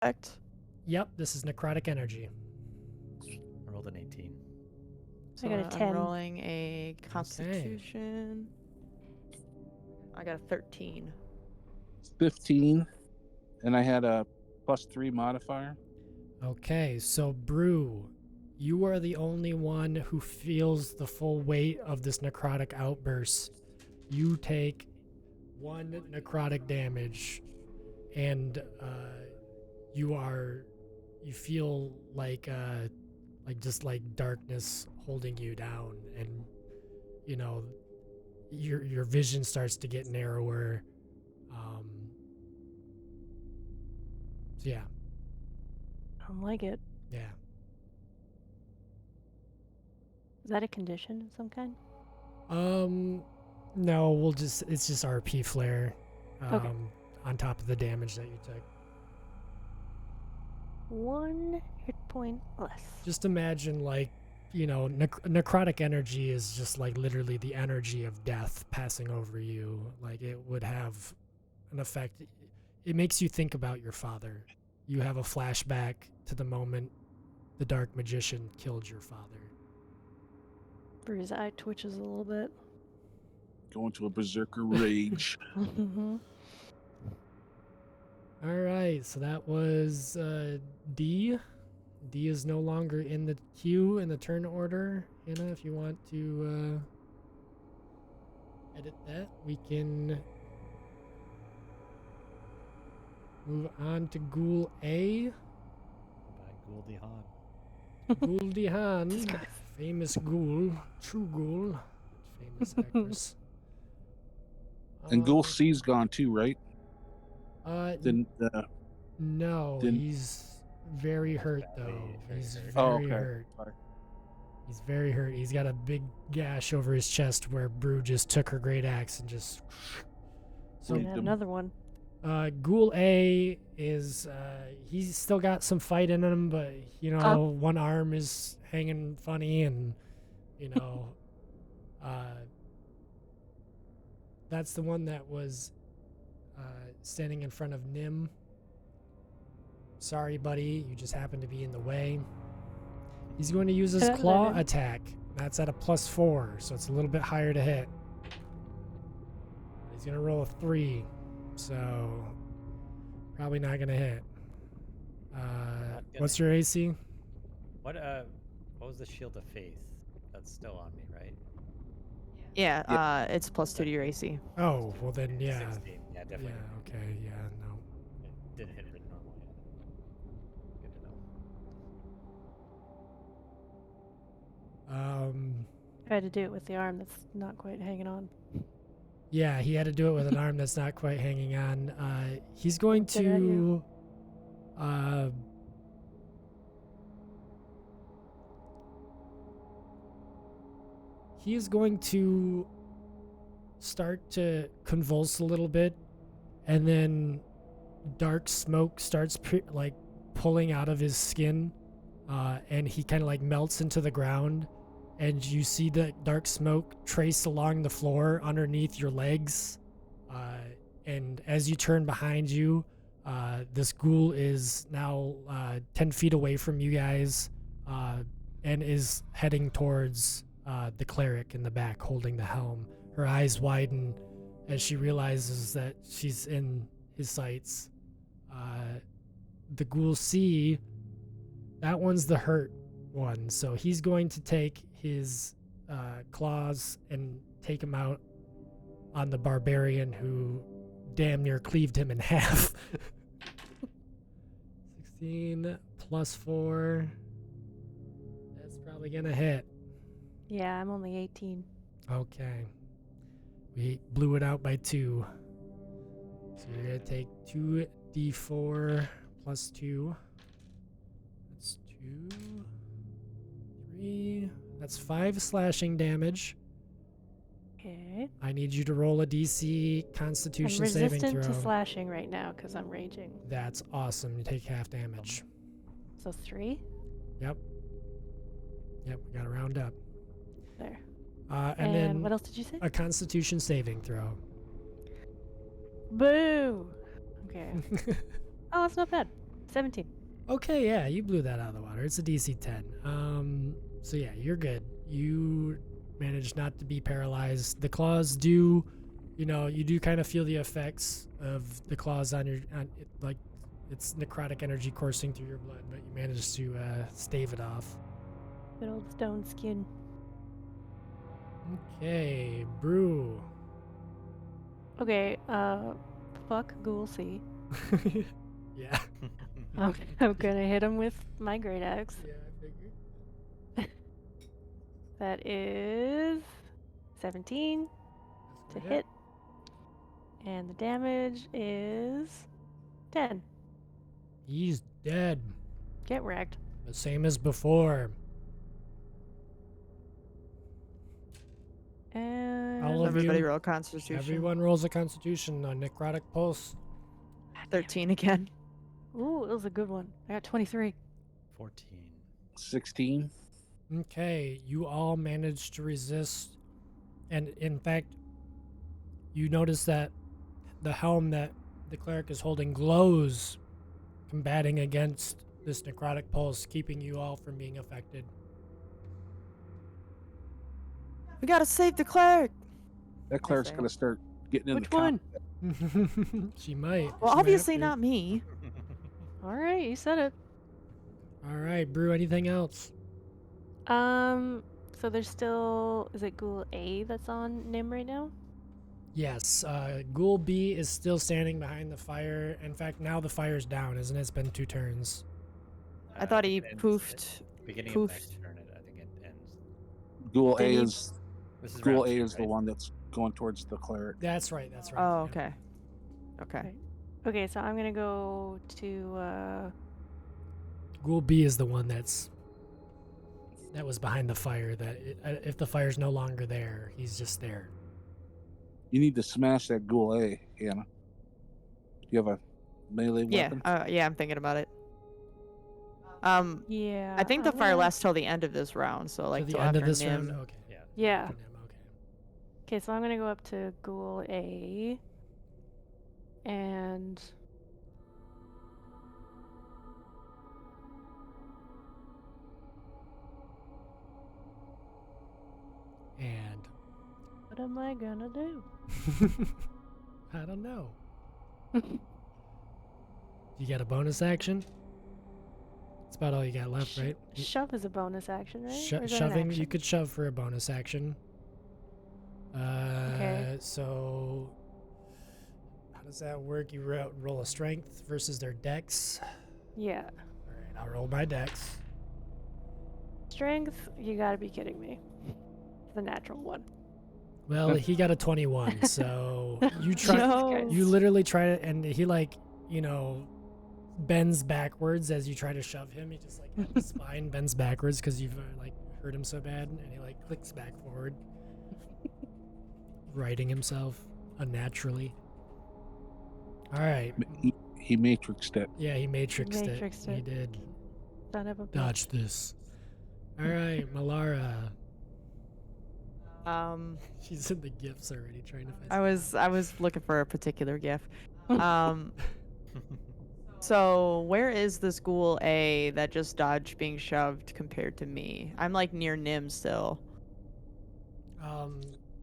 Correct. Yep, this is necrotic energy. I rolled an 18. So I got a I'm 10. rolling a Constitution. I got a 13. 15, and I had a +3 modifier. Okay, so Brew, you are the only one who feels the full weight of this necrotic outburst. You take 1 necrotic damage, and you feel like just like darkness holding you down, and you know your vision starts to get narrower. So yeah, I don't like it. yeah. Is that a condition of some kind? No, it's just RP flare. Okay. On top of the damage that you took. 1 hit point less. Just imagine, like, necrotic energy is just like literally the energy of death passing over you. Like, it would have an effect. It makes you think about your father. You have a flashback to the moment the dark magician killed your father. Brew's eye twitches a little bit. Go into a berserker rage. All right, so that was D. D is no longer in the queue in the turn order. Hannah, if you want to edit that, we can move on to Ghoul A. By Goldie Hawn. Goldie Hawn, famous ghoul, true ghoul, famous actress. And Ghoul C's gone too, right? No, didn't- he's very hurt though. He's very Oh, okay. hurt. Sorry. He's very hurt. He's got a big gash over his chest where Brew just took her great axe and just. So And another one. Ghoul A is he's still got some fight in him, but one arm is hanging funny, and that's the one that was standing in front of Nim. Sorry, buddy, you just happened to be in the way. He's going to use his claw attack. That's at a +4, so it's a little bit higher to hit. He's going to roll a 3, so probably not going to hit. What's your AC? What was the Shield of Faith? That's still on me, right? Yeah, it's +2 to your AC. Oh, well then, yeah. 16. Yeah, definitely. Yeah, okay, yeah, no. It didn't hit it normal yet. Good to know. I had to do it with the arm that's not quite hanging on. Yeah, he had to do it with an arm that's not quite hanging on. He's going to he is going to start to convulse a little bit, and then dark smoke starts pulling out of his skin, and he kind of like melts into the ground, and you see the dark smoke trace along the floor underneath your legs, and as you turn behind you, this ghoul is now 10 feet away from you guys, and is heading towards the cleric in the back holding the helm. Her eyes widen as she realizes that she's in his sights. The Ghoul C, that one's the hurt one, so he's going to take his claws and take him out on the barbarian who damn near cleaved him in half. 16 plus 4. That's probably gonna hit. Yeah, I'm only 18. Okay. We blew it out by 2. So you're going to take 2d4 plus 2. That's 2, 3. That's 5 slashing damage. Okay. I need you to roll a DC Constitution saving throw. I'm resistant to slashing right now because I'm raging. That's awesome. You take half damage. So 3? Yep. Yep, we got to round up. There. And then what else did you say? a Constitution saving throw. Boo! Okay. Oh, that's not bad. 17. Okay, yeah, you blew that out of the water. It's a DC 10. So yeah, you're good. You managed not to be paralyzed. The claws do, you do kind of feel the effects of the claws on like it's necrotic energy coursing through your blood, but you managed to stave it off. Good old stone skin. Okay, Brew. Okay, fuck Ghoul C. Yeah. I'm gonna hit him with my great axe. Yeah, I figured. That is 17 That's to gonna hit. And the damage is 10. He's dead. Get wrecked. The same as before. And All of Everybody you. roll Constitution. Everyone rolls a Constitution on necrotic pulse. 13 again. ooh, it was a good one. I got 23. 14. 16. Okay, you all managed to resist, and in fact, you notice that the helm that the cleric is holding glows, combating against this necrotic pulse, keeping you all from being affected. We gotta save the cleric. That cleric's say. going to start getting in Which the one? She might. Well, She might have obviously to. not me. All right, you said it. All right, Brew, anything else? So there's still, is it Ghoul A that's on Nim right now? Yes, Ghoul B is still standing behind the fire. In fact, now the fire's down, isn't it? It's been 2 turns. I thought he It ends poofed. beginning poofed. of next turn. I think it ends. Ghoul A Did he- is This is Ghoul round A 2, is the right? one that's going towards the cleric. That's right, that's right. Oh, yeah. okay. Okay. Okay, so I'm gonna go to, Ghoul B is the one that was behind the fire. If the fire's no longer there, he's just there. You need to smash that Ghoul A, Hannah. Do you have a melee Yeah. weapon? Yeah, I'm thinking about it. yeah. I think the I'm fire gonna- lasts till the end of this round. So like to the till end of after this Nim. round? Okay. Yeah. Yeah. To Nim, okay. Okay, so I'm gonna go up to Ghoul A. And And what am I gonna do? I don't know. You got a bonus action? That's about all you got left, right? Shove is a bonus action, right? Or is that an Shoving, you action? could shove for a bonus action. Okay. So how does that work? You roll a strength versus their dex. Yeah. All right, I'll roll my dex. Strength, you gotta be kidding me. It's a natural one. Well, he got a 21, so you try. No. You literally try to, and he bends backwards as you try to shove him. He just his spine bends backwards because you've hurt him so bad, and he clicks back forward, righting himself unnaturally. All right. He matrixed it. Yeah, he matrixed it. Matrixed He it. did. Son of a bitch. Dodge this. All right, Malara. She's in the gifts already, trying to find. I was looking for a particular gif. So where is this Ghoul A that just dodged being shoved compared to me? I'm like near Nim still.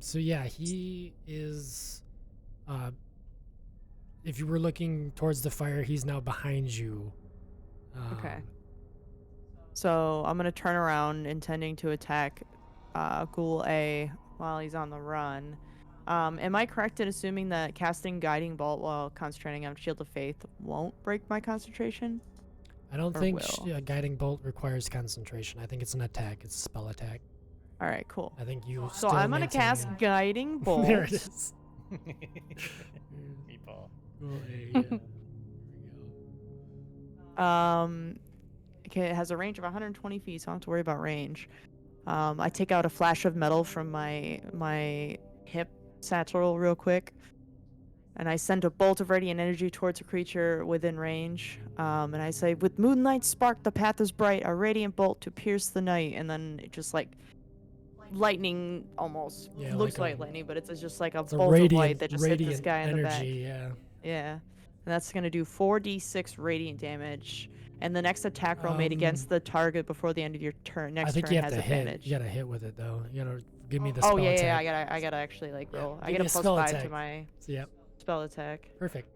So yeah, he is. If you were looking towards the fire, he's now behind you. Okay. So I'm gonna turn around, intending to attack Ghoul A while he's on the run. Am I correct in assuming that casting Guiding Bolt while concentrating on Shield of Faith won't break my concentration? I don't Or think will? Guiding Bolt requires concentration. I think it's an attack. It's a spell attack. All right, cool. I think you. So still I'm gonna maintain- cast Guiding Bolt. There it is. Meatball. Cool, yeah. There we Okay, it has a range of 120 feet, so I don't have to worry about range. I take out a flash of metal from my hip satchel real quick, and I send a bolt of radiant energy towards a creature within range. And I say, "With moonlight spark, the path is bright. A radiant bolt to pierce the night." And then it just lightning almost Yeah, looks like like a- lightning, but it's just like a It's a bolt of light radiant, that just hit this radiant guy in the back. energy. Yeah. Yeah. and that's going to do 4d6 radiant damage. And the next attack roll made against the target before the end of your turn I next think turn you have has to advantage. hit. You gotta hit with it though. You gotta give me the Oh spell yeah, attack. I gotta actually like Yeah, roll. I give get me a a plus spell 5 attack. to my Yep. spell attack. Perfect.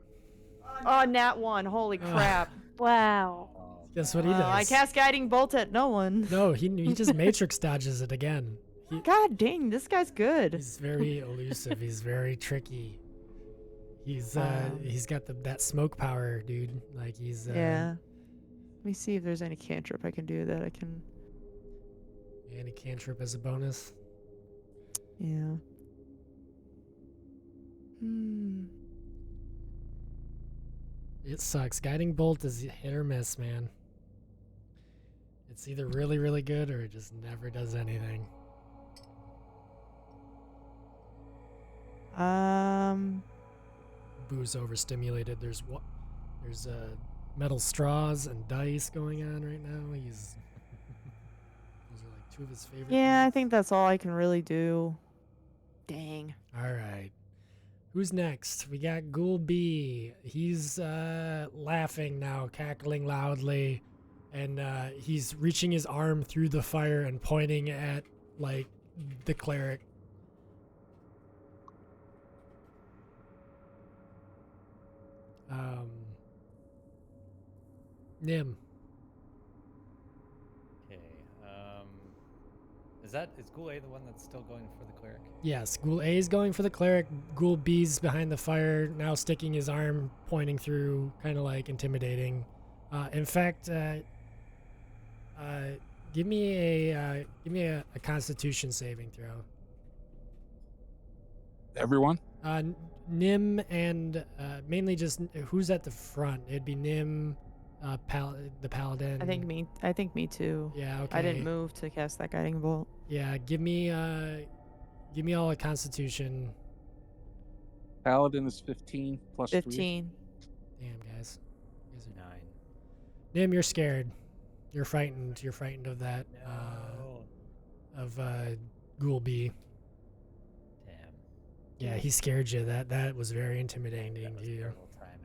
Oh, nat 1. Holy crap. Wow. Oh, Guess what he Well, I does? cast Guiding Bolt at no one. No, he just matrix dodges it again. God dang, this guy's good. He's very elusive. He's very tricky. He's got that smoke power, dude. Like he's Yeah. Let me see if there's any cantrip I can do that I can. Any cantrip as a bonus. Yeah. It sucks. Guiding bolt is hit or miss, man. It's either really, really good or it just never does anything. Boo's overstimulated. There's metal straws and dice going on right now. Those are like two of his favorite Yeah, I things. think that's all I can really do. Dang. All right. Who's next? We got Ghoul B. He's laughing now, cackling loudly, and he's reaching his arm through the fire and pointing at like the cleric. Nim. Okay. Is Ghoul A the one that's still going for the cleric? Yes, Ghoul A is going for the cleric. Ghoul B's behind the fire, now sticking his arm, pointing through, kind of like intimidating. In fact, give me a Constitution saving throw. Everyone? Nim and mainly just who's at the front. It'd be Nim, the paladin. I think me too. Yeah. Okay. I didn't move to cast that Guiding Bolt. Yeah. Give me all a Constitution. Paladin is 15 plus 15. Damn, guys. You guys are 9. Nim, you're scared. You're frightened. You're frightened of that. Ghoul B. Damn. Yeah, he scared you. That was very intimidating That was to you. terrible timing.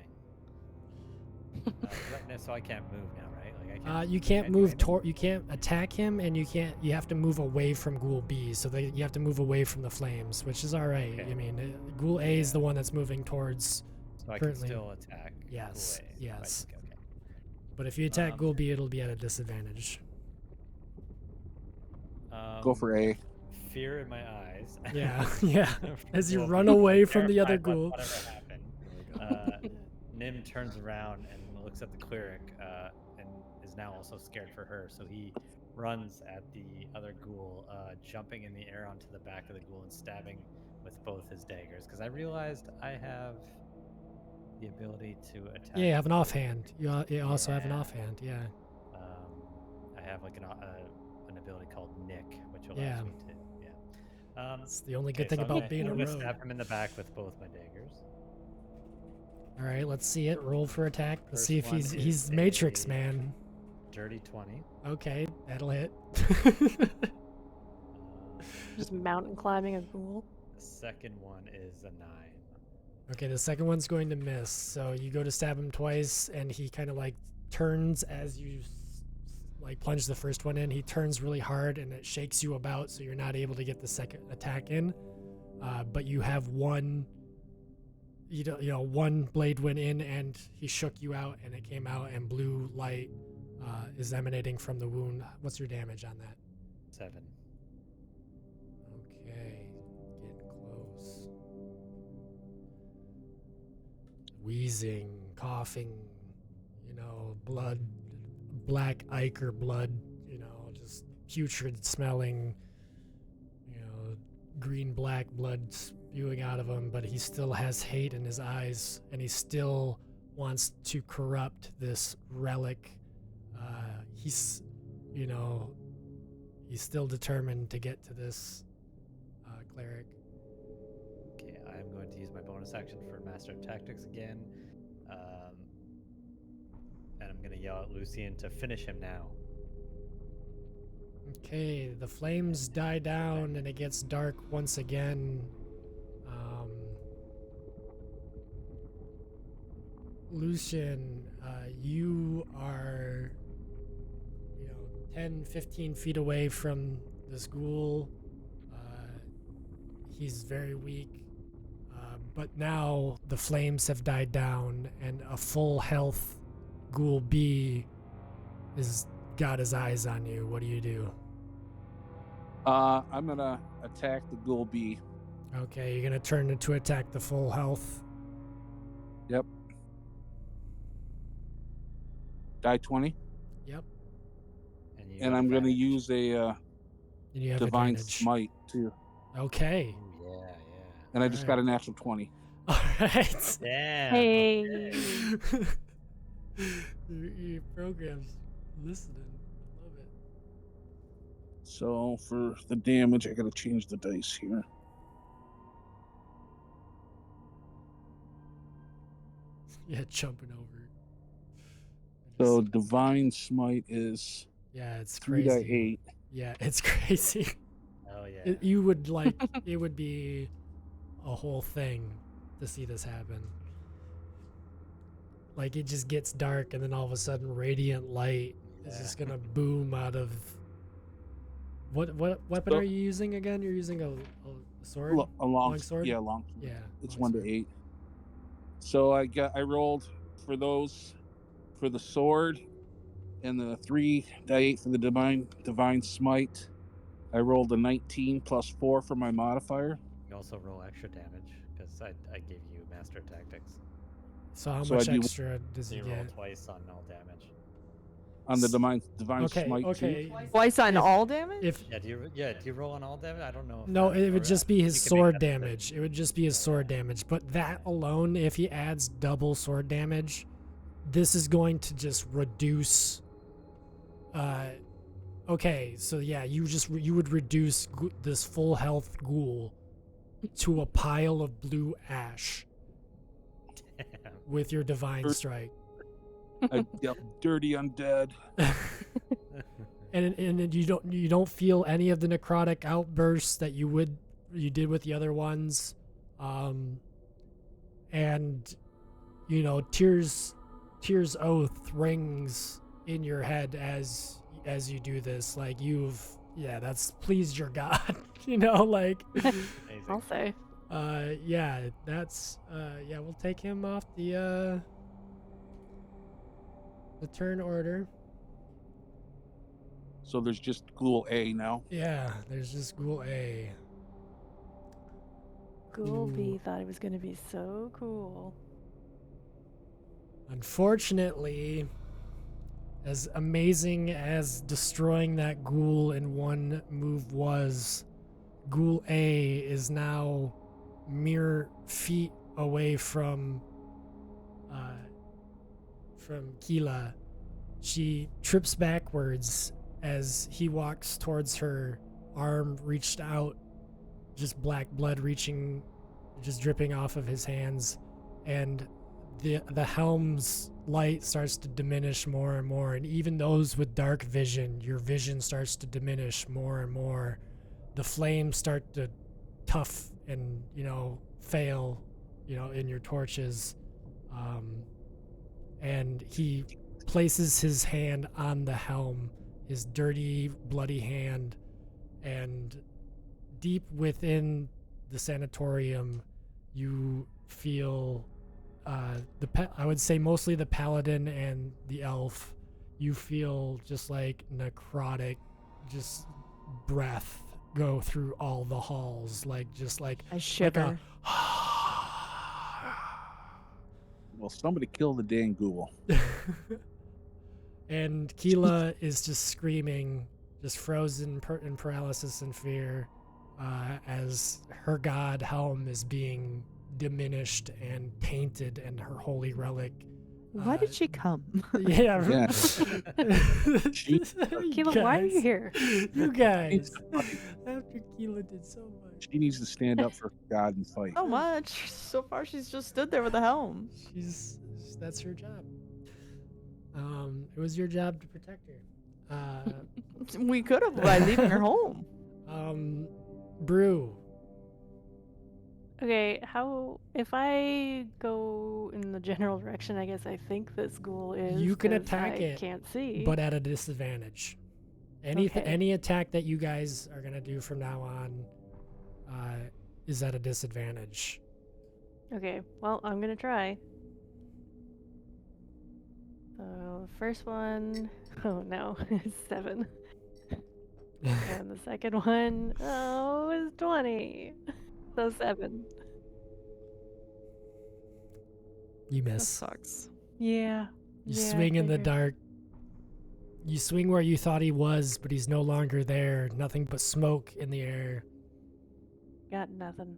So I can't move now, right? Like I can't. You can't do move anything? you can't attack him, and you have to move away from Ghoul B, so you have to move away from the flames, which is all right. Okay. I mean, Ghoul A is the one that's moving towards. So I can currently. still attack. Yes, Ghoul A, yes. Okay. But if you attack Ghoul B, it'll be at a disadvantage. Go for A. Fear in my eyes. Yeah, yeah. As you Well, run away from the other terrified ghoul. Whatever happened. Nim turns around and looks at the cleric and is now also scared for her. So he runs at the other ghoul, jumping in the air onto the back of the ghoul and stabbing with both his daggers. Because I realized I have the ability to attack. Yeah, you have an offhand. You also have an Yeah. offhand. Yeah. I have like an ability called Nick, which allows Yeah. me to. Yeah. It's the only good Okay, thing so I'm about gonna- being a I'm gonna rogue. stab him in the back with both my daggers. All right, let's see it. Roll for attack. Let's First see if one he's is Matrix a- man. Dirty 20. Okay, that'll hit. Just mountain climbing a ghoul. The second one is a 9. Okay, the second one's going to miss. So you go to stab him twice, and he kind of like turns as you like plunge the first one in. He turns really hard, and it shakes you about, so you're not able to get the second attack in. But you have one. One blade went in, and he shook you out, and it came out, and blue light is emanating from the wound. What's your damage on that? 7. Okay, getting close. Wheezing, coughing, blood, black ichor blood, just putrid smelling, green black blood spewing out of him, but he still has hate in his eyes, and he still wants to corrupt this relic. He's still determined to get to this cleric. Okay, I'm going to use my bonus action for Master of Tactics again. And I'm going to yell at Lucian to finish him now. Okay, the flames die down and it gets dark once Lucian, you are, 10, 15 feet away from this ghoul. He's very weak. But now the flames have died down, and a full health ghoul B is got his eyes on you. What do you do? I'm gonna attack the ghoul B. Okay, you're gonna turn to attack the full health. Yep. Die 20. Yep. And, And I'm gonna use a And you have divine advantage. smite too. Okay. Ooh, yeah. And I just Alright. got a natural 20. All right. Damn. Hey. your program's listening. Love it. So for the damage, I gotta change the dice here. Yeah, jumping over. So divine smite is Yeah, it's 3 crazy. die 8. Yeah, it's crazy. Oh yeah. You would like it would be a whole thing to see this happen. Like, it just gets dark, and then all of a sudden, radiant light is just gonna boom out of. What weapon So- are you using again? You're using a sword. A long Longsword? Yeah, long. Yeah, It's longsword. 1 to 8. So I rolled for those for the sword and the 3 die 8 for the divine smite. I rolled a 19 plus 4 for my modifier. You also roll extra damage because I gave you master tactics. So how So much I do- extra does So he you roll get? twice on all damage. On the divine Okay, smite okay. Twice on If- all damage? If Yeah. Do you roll on all damage? I don't know. If no, that- it or, would just be his you can make sword that decision. damage. It would just be his sword damage. But that alone, if he adds double sword damage, this is going to just reduce. Okay, so yeah, you would reduce this full health ghoul to a pile of blue ash Damn. with your divine strike. Yep, dirty undead. and you don't feel any of the necrotic outbursts that you did with the other ones, and tears oath rings in your head as you do this, like that's pleased your god. Like Amazing. I'll say. we'll take him off the turn order. So there's just ghoul A now. Yeah, there's just ghoul A. Ghoul B Ooh. thought it was gonna be so cool. Unfortunately, as amazing as destroying that ghoul in one move was, Ghoul A is now mere feet away from Keela. She trips backwards as he walks towards her, arm reached out, just black blood just dripping off of his hands, and the Helms light starts to diminish more and more, and even those with dark vision, your vision starts to diminish more and more. The flames start to tough and fail in your torches, and he places his hand on the helm, his dirty bloody hand, and deep within the sanatorium you feel I would say mostly the paladin and the elf, you feel just like necrotic, just breath go through all the halls, like I shiver. Well, somebody kill the dang ghoul. and Keela is just screaming, just frozen in paralysis and fear, as her god Helm is being diminished and tainted, and her holy relic. Why did she come? Yeah. Yeah. Keela, why are you here? You guys. After Keela did so much. She needs to stand up for God and fight. So much. So far, she's just stood there with a helm. That's her job. It was your job to protect her. We could have by leaving her home. Brew. Okay, how if I go in the general direction I guess I think this ghoul is, You can 'cause attack I it, can't see. but at a disadvantage. Okay. Any attack that you guys are gonna do from now on is at a disadvantage. Okay, well, I'm gonna try. So, the first one, oh no, is 7. And the second one, oh, is 20. So 7. You That miss. sucks. Yeah. You yeah, I swing in the figured. dark. You swing where you thought he was, but he's no longer there. Nothing but smoke in the air. Got nothing.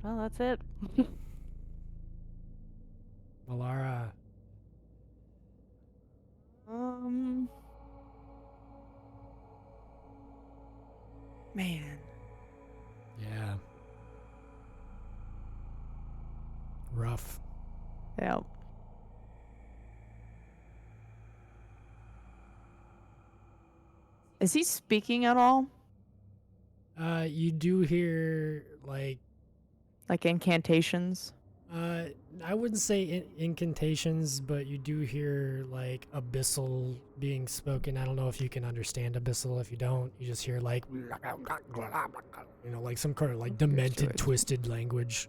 Well, that's it. Malara, Man. yeah. Rough. Yeah. Is he speaking at all? You do hear like Like incantations? I wouldn't say incantations, but you do hear like abyssal being spoken. I don't know if you can understand abyssal. If you don't, you just hear like like some kind of like demented, it. twisted language.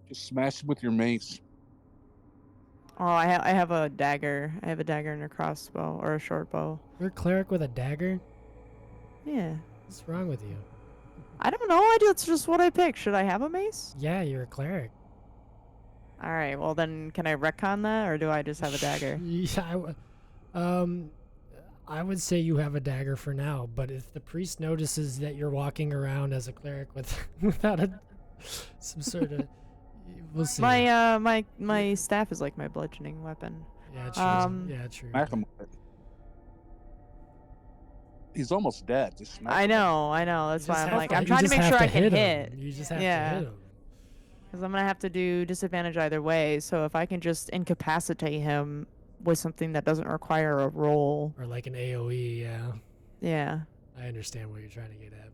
Just smash it with your mace. Oh, I have a dagger. I have a dagger and a crossbow or a short bow. You're a cleric with a dagger? Yeah. What's wrong with you? I don't know. That's just what I picked. Should I have a mace? Yeah, you're a cleric. All right. Well, then can I retcon that, or do I just have a dagger? Yeah, I would say you have a dagger for now, but if the priest notices that you're walking around as a cleric without some sort of, we'll see. My staff is like my bludgeoning weapon. Yeah, true. Yeah, true. Smack him with it. He's almost dead. Just smack I him. know. That's You why just I'm have like to- I'm you trying to just make have sure to I can him. hit. You just have to Yeah. hit him. Because I'm gonna have to do disadvantage either way. So if I can just incapacitate him with something that doesn't require a roll, Or like an AoE, yeah. yeah. I understand what you're trying to get at.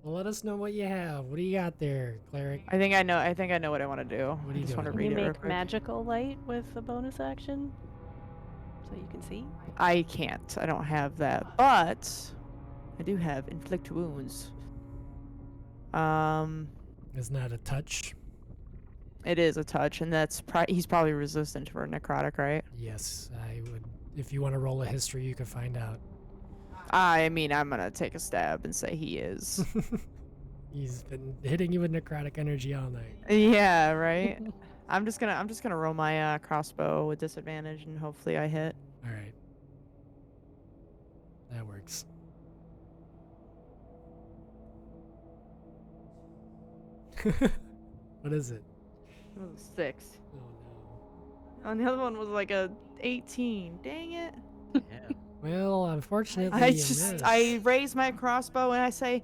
Well, let us know what you have. What do you got there, cleric? I think I know what I want to do. What are I you just want to doing? Can read you it real make quick. magical light with a bonus action? So you can see? I can't. I don't have that, but I do have inflict wounds. Isn't that a touch? It is a touch, and he's probably resistant for necrotic, right? Yes, I would. If you want to roll a history, you can find out. I mean, I'm gonna take a stab and say he is. He's been hitting you with necrotic energy all night. Yeah, right. I'm just gonna roll my crossbow with disadvantage, and hopefully I hit. All right. That works. What is it? It was a 6. Oh no. And the other one was like a 18. Dang it. Yeah. Well, unfortunately, I raise my crossbow and I say,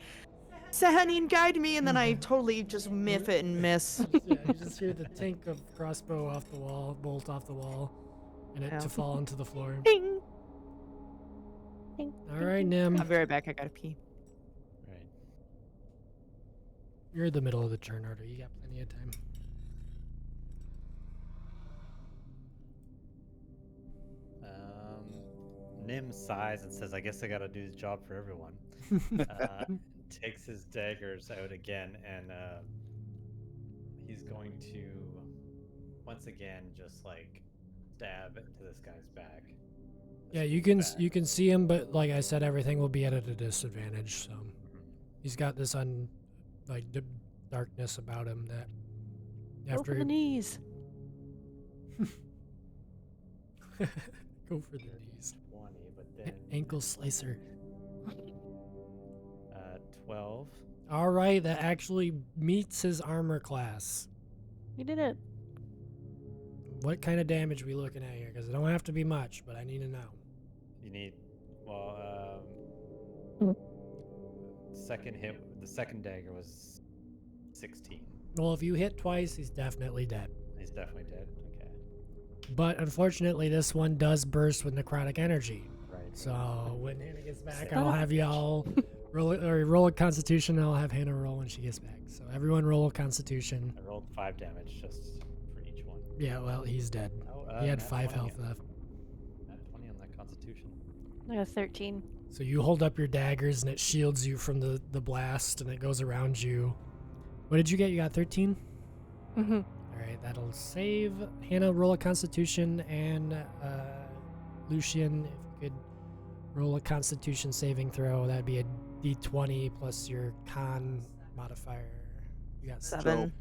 Sahanin, guide me, and then I totally just miff it and miss. Yeah, you just hear the tink of crossbow off the wall, bolt off the wall, and it Yeah. to fall onto the floor. Ding. Ding, All ding, right, ding. Nim. I'll be right back. I gotta pee. Right. You're in the middle of the turn order. You got plenty of time. Nim sighs and says, "I guess I gotta do the job for everyone." Takes his daggers out again, and he's going to once again just like stab into this guy's back. Yeah, This you fool's can back. you can see him, but like I said, everything will be at a disadvantage. So he's got this darkness about him that Go for the knees. Go for the knees. 20, but then Ankle slicer. 12. All right, that actually meets his armor class. You did it. What kind of damage we looking at here? Because it don't have to be much, but I need to know. You need second hit. The second dagger was 16. Well, if you hit twice, he's definitely dead. He's definitely dead. Okay. But unfortunately, this one does burst with necrotic energy. Right. So when Hannah gets back, Sad. I'll have y'all roll a Constitution. And I'll have Hannah roll when she gets back. So everyone roll a Constitution. I rolled 5 damage just for each one. Yeah, well, he's dead. Oh, He had nat 5 20 health left. Nat 20 on that Constitution. I got 13. So you hold up your daggers and it shields you from the blast and it goes around you. What did you get? You got 13? Mm-hmm. All right, that'll save. Hannah, roll a Constitution, and Lucian, if you could roll a Constitution saving throw, that'd be a D20 plus your Con modifier. You got 7.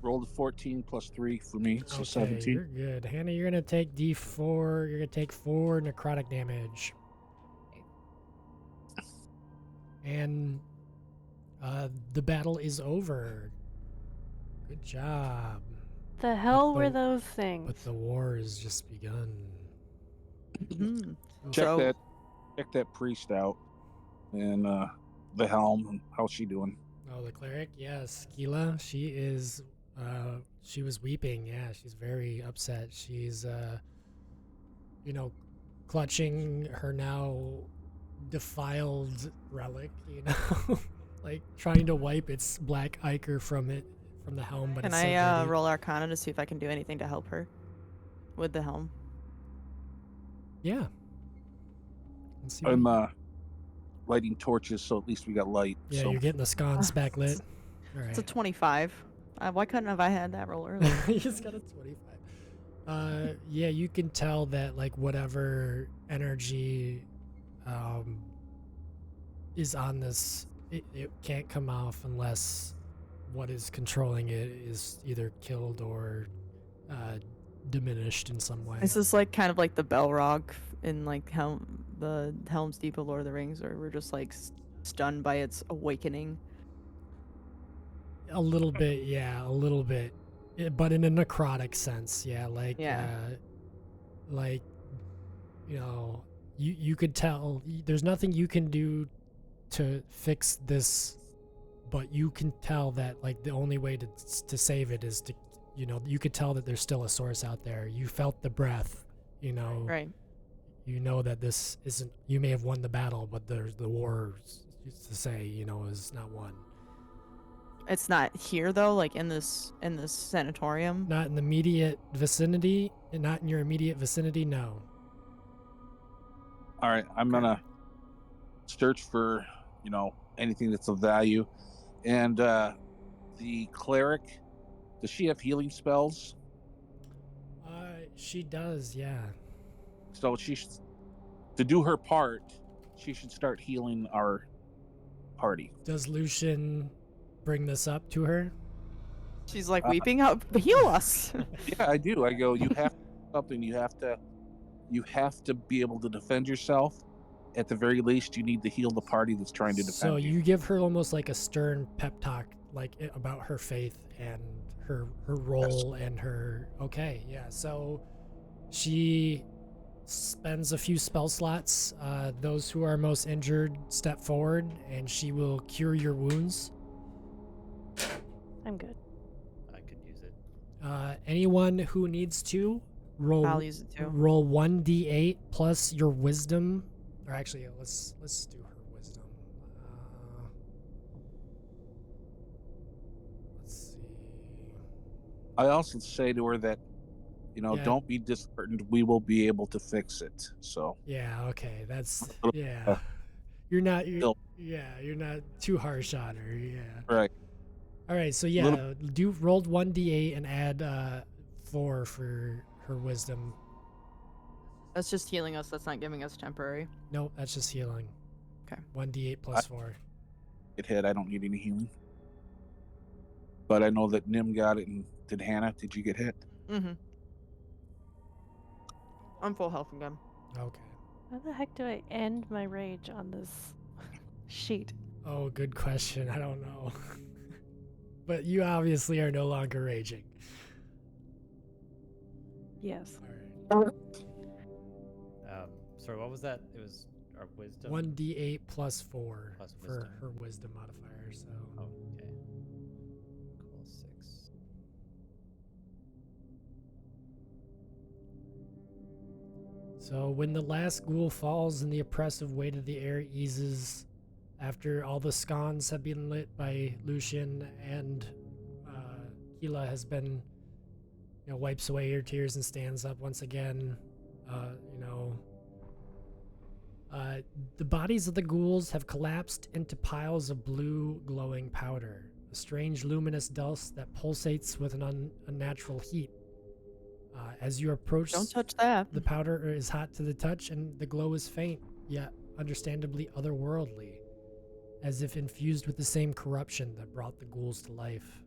Rolled a 14 plus 3 for me, so Okay, 17. you're good. Hannah, you're gonna take D4. You're gonna take 4 necrotic damage. And the battle is over. Good job. The hell were the- those things? But the war has just begun. Mhm. Check So- that priest out, and the Helm. And how's she doing? Oh, the cleric? Yes. Keela, she is, she was weeping. Yeah, she's very upset. She's, clutching her now defiled relic, like trying to wipe its black ichor from the helm, but Can it's so I dirty. roll Arcana to see if I can do anything to help her with the helm? Yeah. Let's see I'm what- lighting torches, so at least we got light. yeah, so you're getting the sconce backlit. All right. It's a 25. Why couldn't have I had that roll earlier? You just got a 25. Yeah, you can tell that like whatever energy is on this, it can't come off unless what is controlling it is either killed or diminished in some way. This is like kind of like the Belrog in like the Helm's Deep of Lord of the Rings, where we're just like stunned by its awakening. A little bit, yeah, a little bit, but in a necrotic sense, yeah, Yeah. like you could tell there's nothing you can do to fix this, but you can tell that like the only way to save it is to, you could tell that there's still a source out there. You felt the breath, Right. you know that this isn't, you may have won the battle, but there's the war to say, is not won. It's not here though, like in this sanatorium. Not in the immediate vicinity, and not in your immediate vicinity, no. all right, I'm gonna search for anything that's of value, and the cleric. Does she have healing spells? She does, yeah. So to do her part, she should start healing our party. Does Lucian bring this up to her? She's like weeping out, heal us. Yeah, I do. I go, you have something. You have to be able to defend yourself. At the very least, you need to heal the party that's trying to defend So you. you give her almost like a stern pep talk, like about her faith and her role and her. Okay, yeah. So she spends a few spell slots. Those who are most injured step forward, and she will cure your wounds. I'm good. I could use it. Anyone who needs to roll I'll use it too. roll 1d8 plus your wisdom. Or actually, let's do her wisdom. Let's see. I also say to her that, Yeah. don't be disheartened. We will be able to fix it. So Yeah. Okay. That's little- yeah. You're not. Still. You're not too harsh on her. Yeah. right. All right. So yeah, do rolled 1d8 and add 4 for her wisdom. That's just healing us. That's not giving us temporary. Nope, that's just healing. Okay. 1d8 plus 4. Get hit. I don't need any healing. But I know that Nim got it. And did Hannah? Did you get hit? Mm-hmm. I'm full health again. Okay. How the heck do I end my rage on this sheet? Oh, good question. I don't know. But you obviously are no longer raging. Yes. All right. Sorry, what was that? It was our wisdom. 1d8 plus 4 Plus for wisdom. her wisdom modifier. So Oh, okay. Cool. 6. when the last ghoul falls and the oppressive weight of the air eases, after all the scones have been lit by Lucian and Keela has been, wipes away her tears and stands up once again. The bodies of the ghouls have collapsed into piles of blue glowing powder, a strange luminous dust that pulsates with an unnatural heat. As you approach, Don't touch that. the powder is hot to the touch and the glow is faint, yet understandably otherworldly, as if infused with the same corruption that brought the ghouls to life.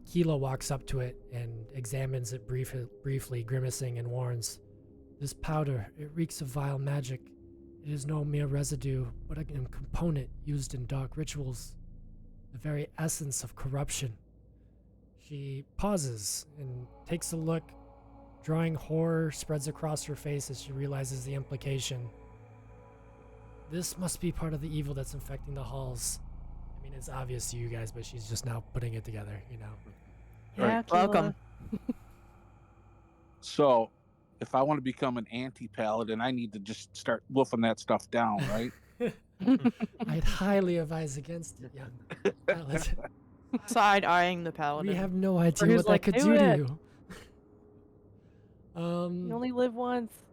Keela walks up to it and examines it briefly, grimacing, and warns, "This powder, it reeks of vile magic. It is no mere residue, but a component used in dark rituals. The very essence of corruption." She pauses and takes a look. Drawing horror spreads across her face as she realizes the implication. This must be part of the evil that's infecting the halls. I mean, it's obvious to you guys, but she's just now putting it together, Yeah, Right. Welcome. So, if I want to become an anti-paladin, I need to just start wolfing that stuff down, right? I'd highly advise against it, young paladin. Side eyeing the paladin. We have no idea who's what that like, could "Do do to it." you. You only live once.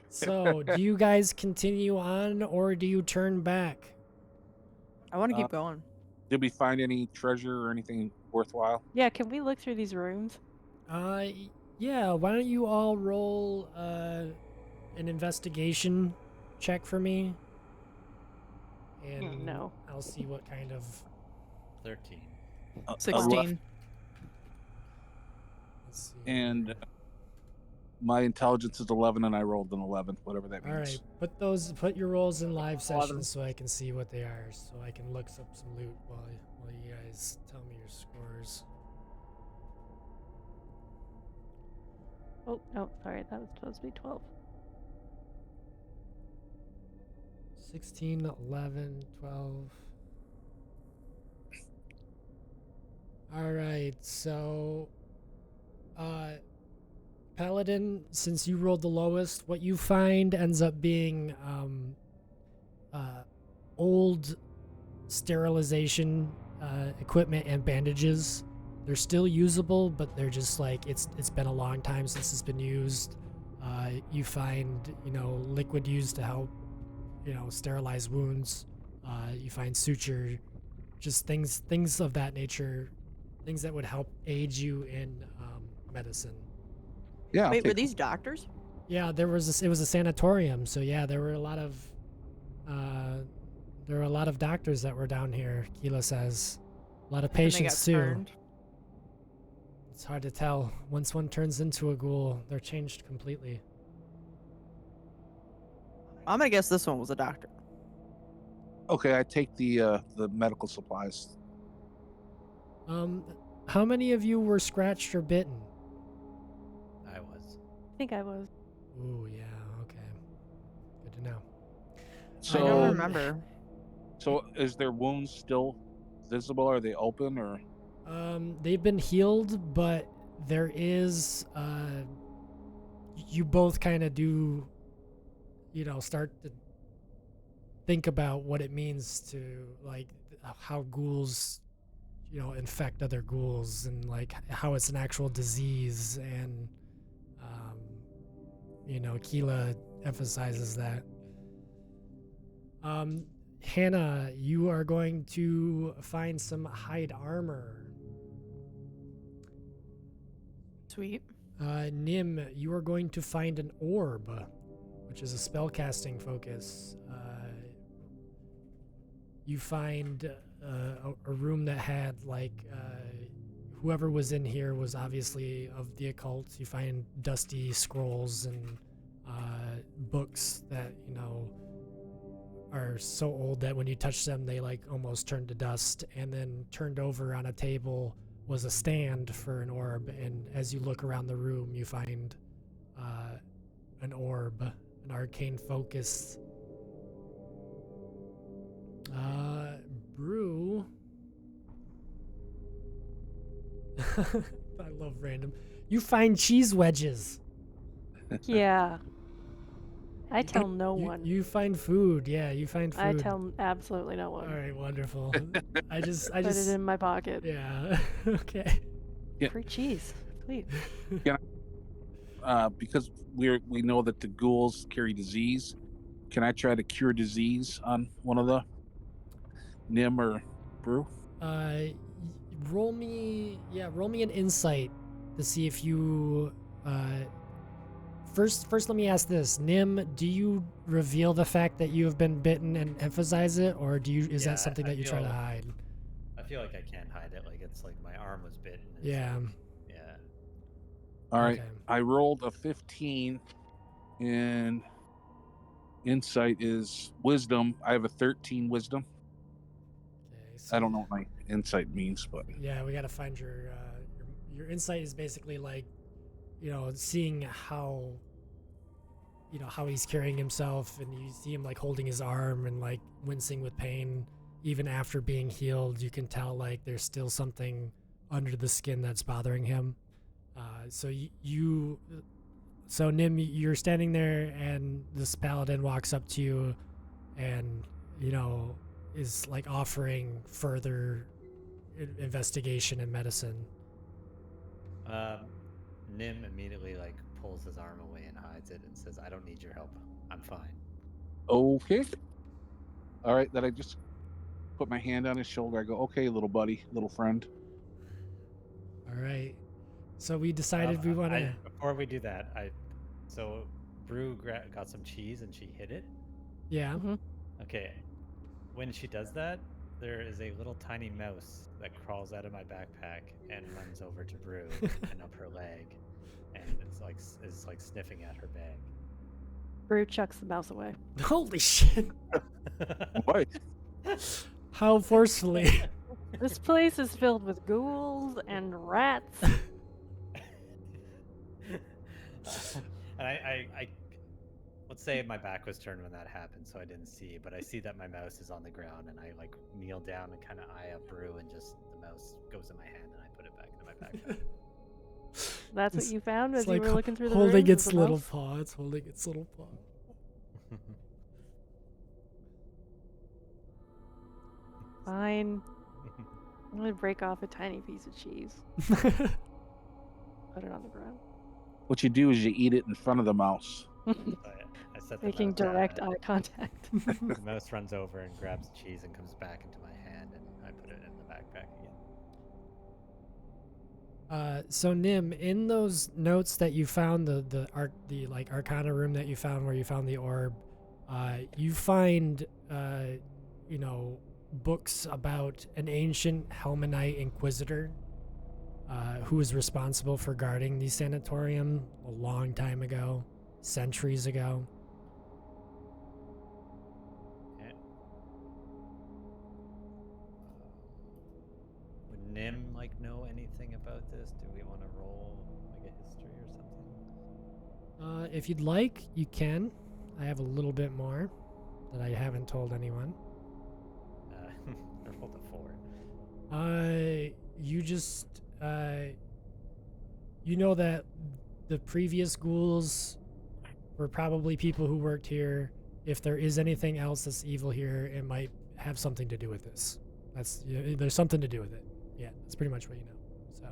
So, do you guys continue on or do you turn back? I want to keep going. Did we find any treasure or anything worthwhile? Yeah, can we look through these rooms? Yeah, why don't you all roll an investigation check for me? And No. I'll see what kind of 13. 16. let's see. And my intelligence is 11, and I rolled an 11, whatever that All means. right, put your rolls in live 11. sessions so I can see what they are, so I can look up some loot while you guys tell me your scores. Oh, no, sorry, that was supposed to be 12. 16, 11, 12. All right, so Paladin, since you rolled the lowest, what you find ends up being old sterilization equipment and bandages. They're still usable, but they're just like it's been a long time since it's been used. You find liquid used to help sterilize wounds. You find suture, just things of that nature, things that would help aid you in medicine. Yeah. I'll Wait, were take- these doctors? Yeah, it was a sanatorium, so yeah, there were a lot of doctors that were down here. Keela says, a lot of And they got patients too. turned. It's hard to tell. Once one turns into a ghoul, they're changed completely. I'm gonna guess this one was a doctor. Okay, I take the medical supplies. How many of you were scratched or bitten? I was. I think I was. Ooh, yeah, okay. Good to know. So, I don't remember. So is their wounds still visible? Are they open or? They've been healed, but there is, you both kind of do, start to think about what it means to, like, how ghouls, infect other ghouls and, like, how it's an actual disease. And, Keela emphasizes that. Hannah, you are going to find some hide armor. Sweet. Nim, you are going to find an orb, which is a spellcasting focus. You find a room that had, like, whoever was in here was obviously of the occult. You find dusty scrolls and books that, are so old that when you touch them, they, like, almost turn to dust. And then turned over on a table was a stand for an orb, and as you look around the room, you find an orb, an arcane focus. Brew. I love random. You find cheese wedges. Yeah. I tell no one. You find food. Yeah, you find food. I tell absolutely no one. All right, wonderful. I just Put it in my pocket. yeah. Okay. Yeah. Free cheese, please. Because we know that the ghouls carry disease. Can I try to cure disease on one of the Nim or Brew? Roll me an insight to see if you First, let me ask this. Nim, do you reveal the fact that you have been bitten and emphasize it, or is Yeah, that something that you try to hide? I feel like I can't hide it. Like it's like my arm was bitten. It's Yeah. like, yeah. All right. Okay. I rolled a 15, and insight is wisdom. I have a 13 wisdom. Okay, so I don't know what my insight means, but yeah, we got to find your insight is basically like, seeing how he's carrying himself, and you see him like holding his arm and like wincing with pain even after being healed. You can tell like there's still something under the skin that's bothering him. So Nim, you're standing there, and this paladin walks up to you, and is like offering further investigation and medicine. Nim immediately like pulls his arm away and hides it and says, "I don't need your help. I'm fine." okay. All right. Then I just put my hand on his shoulder. I go, "Okay, little buddy, little friend." All right. So we decided we want to. Before we do that, so Brew got some cheese and she hid it. Yeah. Mm-hmm. Okay. When she does that, there is a little tiny mouse that crawls out of my backpack and runs over to Brew and up her leg, and is like sniffing at her bag. Brew chucks the mouse away. Holy shit! What? How forcefully? This place is filled with ghouls and rats. And I let's say my back was turned when that happened, so I didn't see, but I see that my mouse is on the ground, and I like kneel down and kind of eye up Brew, and just the mouse goes in my hand, and I put it back into my backpack. That's what It's- you found It's as you like were looking through the holding rooms its with the little mouse? paw. It's holding its little paw. Fine. I'm gonna break off a tiny piece of cheese. Put it on the ground. What you do is you eat it in front of the mouse. I set the Making mouse down, direct and eye contact. the mouse runs over and grabs the cheese and comes back into my hand, and I put it in the backpack again. So Nim, in those notes that you found, the like Arcana room that you found where you found the orb, you find books about an ancient Helmanite inquisitor who was responsible for guarding the sanatorium a long time ago, centuries ago. Yeah. Would Nim like know anything about this? Do we want to roll like a history or something? If you'd like, you can. I have a little bit more that I haven't told anyone. I rolled a 4. You just you know that the previous ghouls were probably people who worked here. If there is anything else that's evil here, it might have something to do with this. There's something to do with it. Yeah, that's pretty much what you know. So,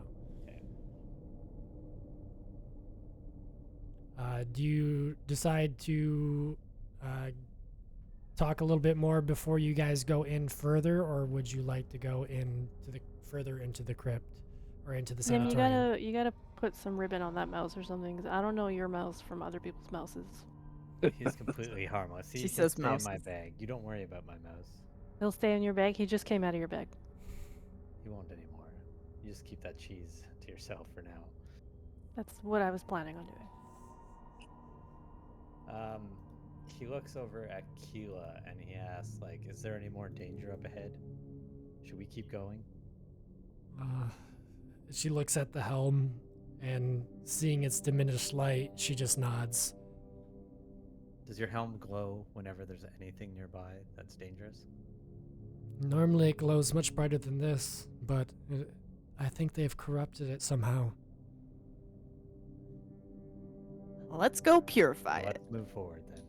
Okay. do you decide to talk a little bit more before you guys go in further, or would you like to go further into the crypt or into the Nim, sanatorium? you gotta put some ribbon on that mouse or something, 'cause I don't know your mouse from other people's mouses. He's completely harmless. She He says stay in my mouses. bag. You don't worry about my mouse. He'll stay in your bag. He just came out of your bag. He won't anymore. You just keep that cheese to yourself for now. That's what I was planning on doing. He looks over at Keela and he asks, like, is there any more danger up ahead? Should we keep going? She looks at the helm, and seeing its diminished light, she just nods. Does your helm glow whenever there's anything nearby that's dangerous? Normally it glows much brighter than this, but I think they've corrupted it somehow. Let's go purify Well, it. let's move forward then.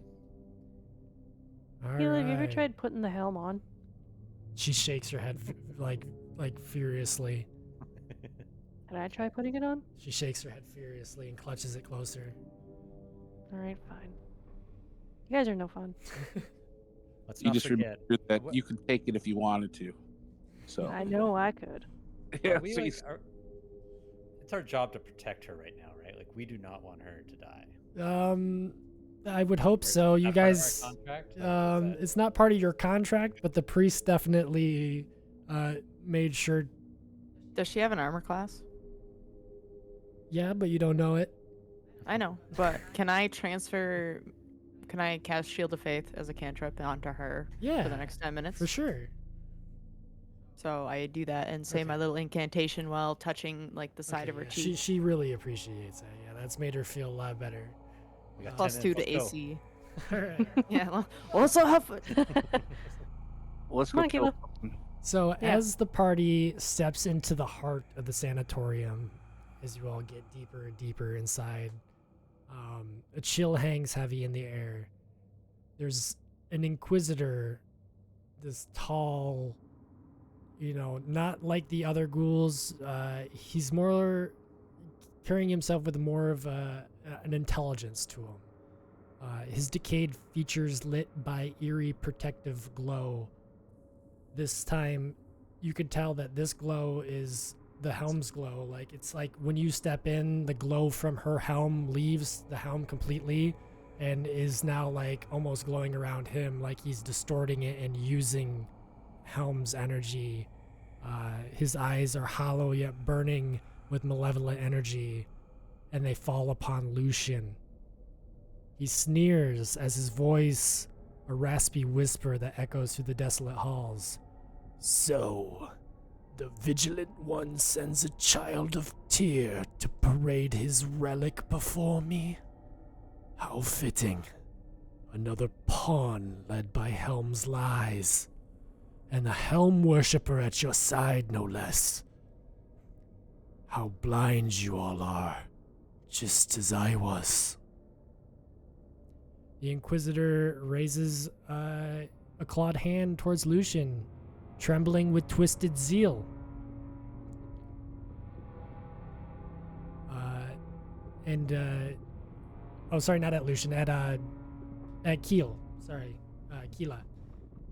Hila, have you ever Alright. tried putting the helm on? She shakes her head like furiously. Can I try putting it on? She shakes her head furiously and clutches it closer. Alright, fine. You guys are no fun. Let's You not just forget. remember that what- you could take it if you wanted to. So I know I could. yeah, are we, so like, you- it's our job to protect her right now, right? Like, we do not want her to die. I would hope Or is so. that You part of our guys, contract? Like, is that- it's not part of your contract, but the priest definitely made sure. Does she have an armor class? Yeah, but you don't know it. I know, but can I cast Shield of Faith as a cantrip onto her Yeah, for the next 10 minutes? for sure. So I do that and say my Okay. little incantation while touching like the side Okay, of her yeah, cheek. She really appreciates that. Yeah, that's made her feel a lot better. We got 10 Plus 2 to minutes, let's go. AC. All right. Yeah, well, also help. let's Come go on, kill Kayla. something. So Yeah. as the party steps into the heart of the sanatorium, as you all get deeper and deeper inside, a chill hangs heavy in the air. There's an inquisitor, this tall, not like the other ghouls. He's more carrying himself with more of an intelligence to him. His decayed features lit by eerie protective glow. This time, you could tell that this glow is the Helm's glow. Like, it's like when you step in, the glow from her helm leaves the helm completely and is now like almost glowing around him, like he's distorting it and using Helm's energy. His eyes are hollow yet burning with malevolent energy, and they fall upon Lucian. He sneers as his voice, a raspy whisper that echoes through the desolate halls. So, the Vigilant One sends a child of Tyr to parade his relic before me? How fitting. Another pawn led by Helm's lies. And a Helm worshipper at your side, no less. How blind you all are, just as I was. The Inquisitor raises a clawed hand towards Lucian, trembling with twisted zeal. Sorry, not at Lucian, at Keel. Sorry, Keela.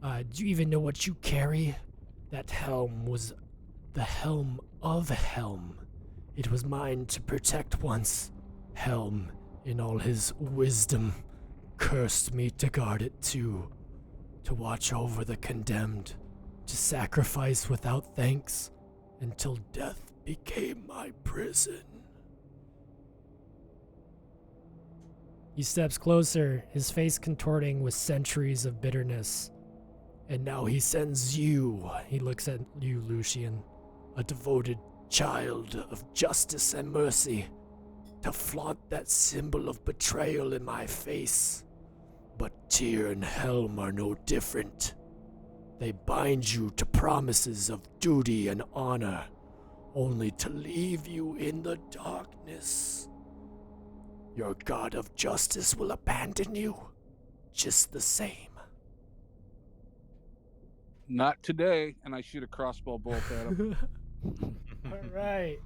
Do you even know what you carry? That helm was the helm of Helm. It was mine to protect once. Helm, in all his wisdom, cursed me to guard it too, to watch over the condemned, to sacrifice without thanks, until death became my prison. He steps closer, his face contorting with centuries of bitterness. And now he sends you, he looks at you, Lucian, a devoted child of justice and mercy, to flaunt that symbol of betrayal in my face. But Tyr and Helm are no different. They bind you to promises of duty and honor, only to leave you in the darkness. Your god of justice will abandon you, just the same. Not today, and I shoot a crossbow bolt at him. All right.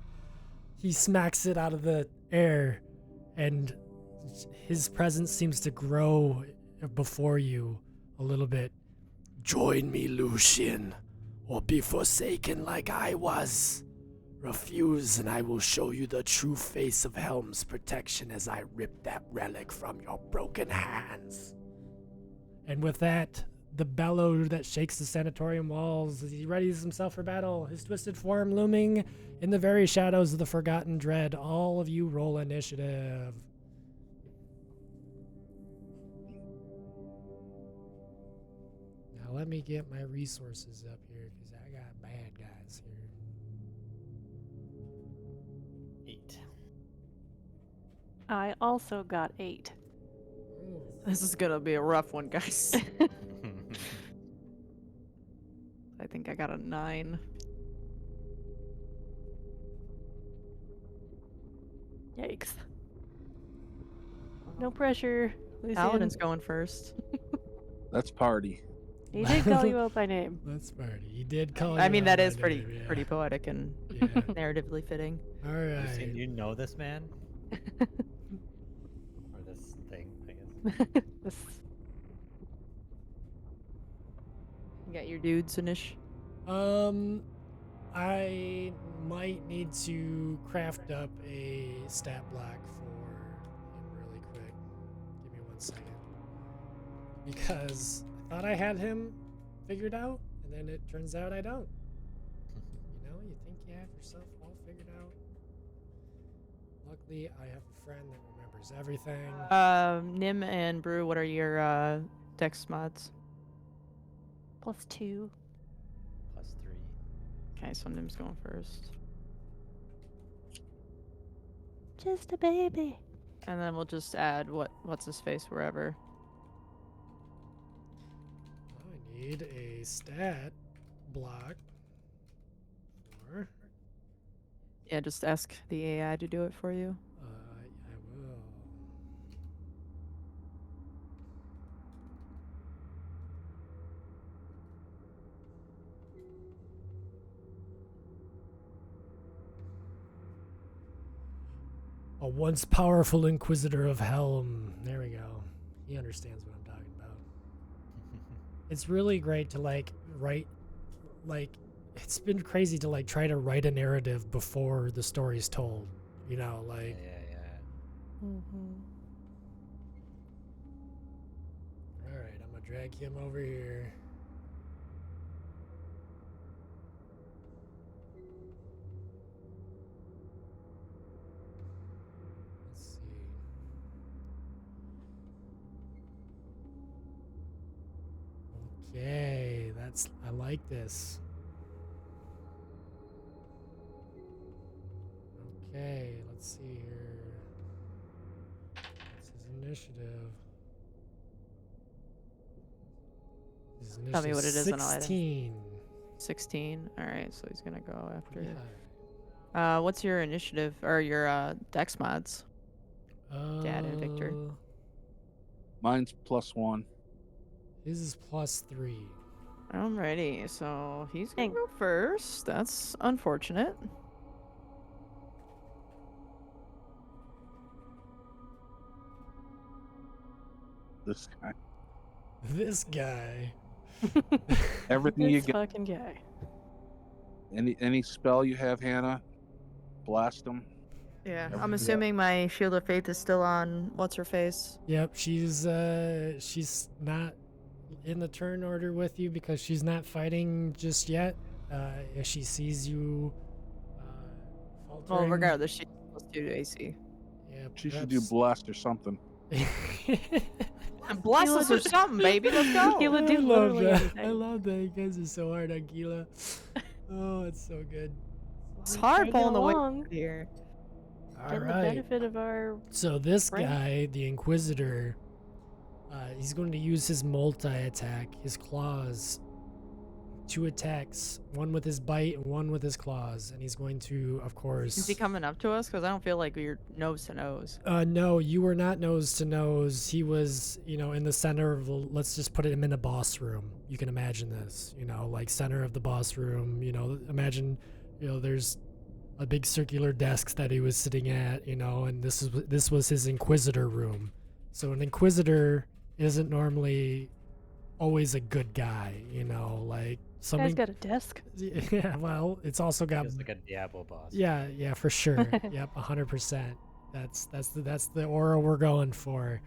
He smacks it out of the air, and his presence seems to grow before you a little bit. Join me, Lucian, or be forsaken like I was. Refuse, and I will show you the true face of Helm's protection as I rip that relic from your broken hands. And with that, the bellow that shakes the sanatorium walls as he readies himself for battle, his twisted form looming in the very shadows of the forgotten dread. All of you roll initiative. Now let me get my resources up here, because I got bad guys here. 8. I also got 8. This is gonna be a rough one, guys. I think I got a 9. Yikes. No pressure, Lucian. Paladin's going first. That's party. He did call you out by name. Let's party. He did call you I mean, out that by is pretty name, yeah. pretty poetic and Yeah. narratively fitting. All Lucy, right. do you know this man? Or this thing, I guess. This- You got your dudes, Anish. I might need to craft up a stat block for him really quick. Give me 1 second. Because I thought I had him figured out, and then it turns out I don't. You know, you think you have yourself all figured out. Luckily, I have a friend that remembers everything. Nim and Brew, what are your dex mods? +2. +3. Okay, so Nim's going first. Just a baby. And then we'll just add what's his face wherever. I need a stat block for. Yeah, just ask the AI to do it for you. I will. A once powerful Inquisitor of Helm. There we go. He understands what I'm talking about. It's really great to write, it's been crazy to try to write a narrative before the story's told. You know, Yeah. Mm-hmm. All right, I'm gonna drag him over here. Let's see. Okay, I like this. Okay, let's see here. What's his initiative? His initiative Tell me what it is and I'll add it. 16. 16. All right, so he's gonna go after. Yeah. What's your initiative or your dex mods? Dad and Victor. Mine's +1. His is +3. Alrighty, so he's gonna Dang. go first. That's unfortunate. This guy. This guy. Everything you This get. fucking guy. Any spell you have, Hannah, blast them. Yeah, Yeah. I'm assuming my Shield of Faith is still on. What's her face? Yep, she's not in the turn order with you because she's not fighting just yet. If she sees you Well, faltering, regardless, she's +2 to AC. yeah, She should do blast or something. And bless us or something, baby. Let's go. He would do I love literally that. anything. I love that. You guys are so hard on Gila. Oh, it's so good. It's hard Dragging pulling the weight along. here. All Getting the right. benefit of our. So this Right. guy, the Inquisitor, he's going to use his multi-attack, his claws, 2 attacks, one with his bite and one with his claws, and he's going to, of course. Is he coming up to us? Because I don't feel like we're nose to nose. No, you were not nose to nose. He was, in the center of the. Let's just put him in a boss room. You can imagine this, center of the boss room. Imagine, there's a big circular desk that he was sitting at, and this was his Inquisitor room. So an Inquisitor isn't normally always a good guy, This guy's got a desk. Yeah, well, it's also got. Just like a Diablo boss. Yeah, for sure. Yep, 100%. That's the aura we're going for.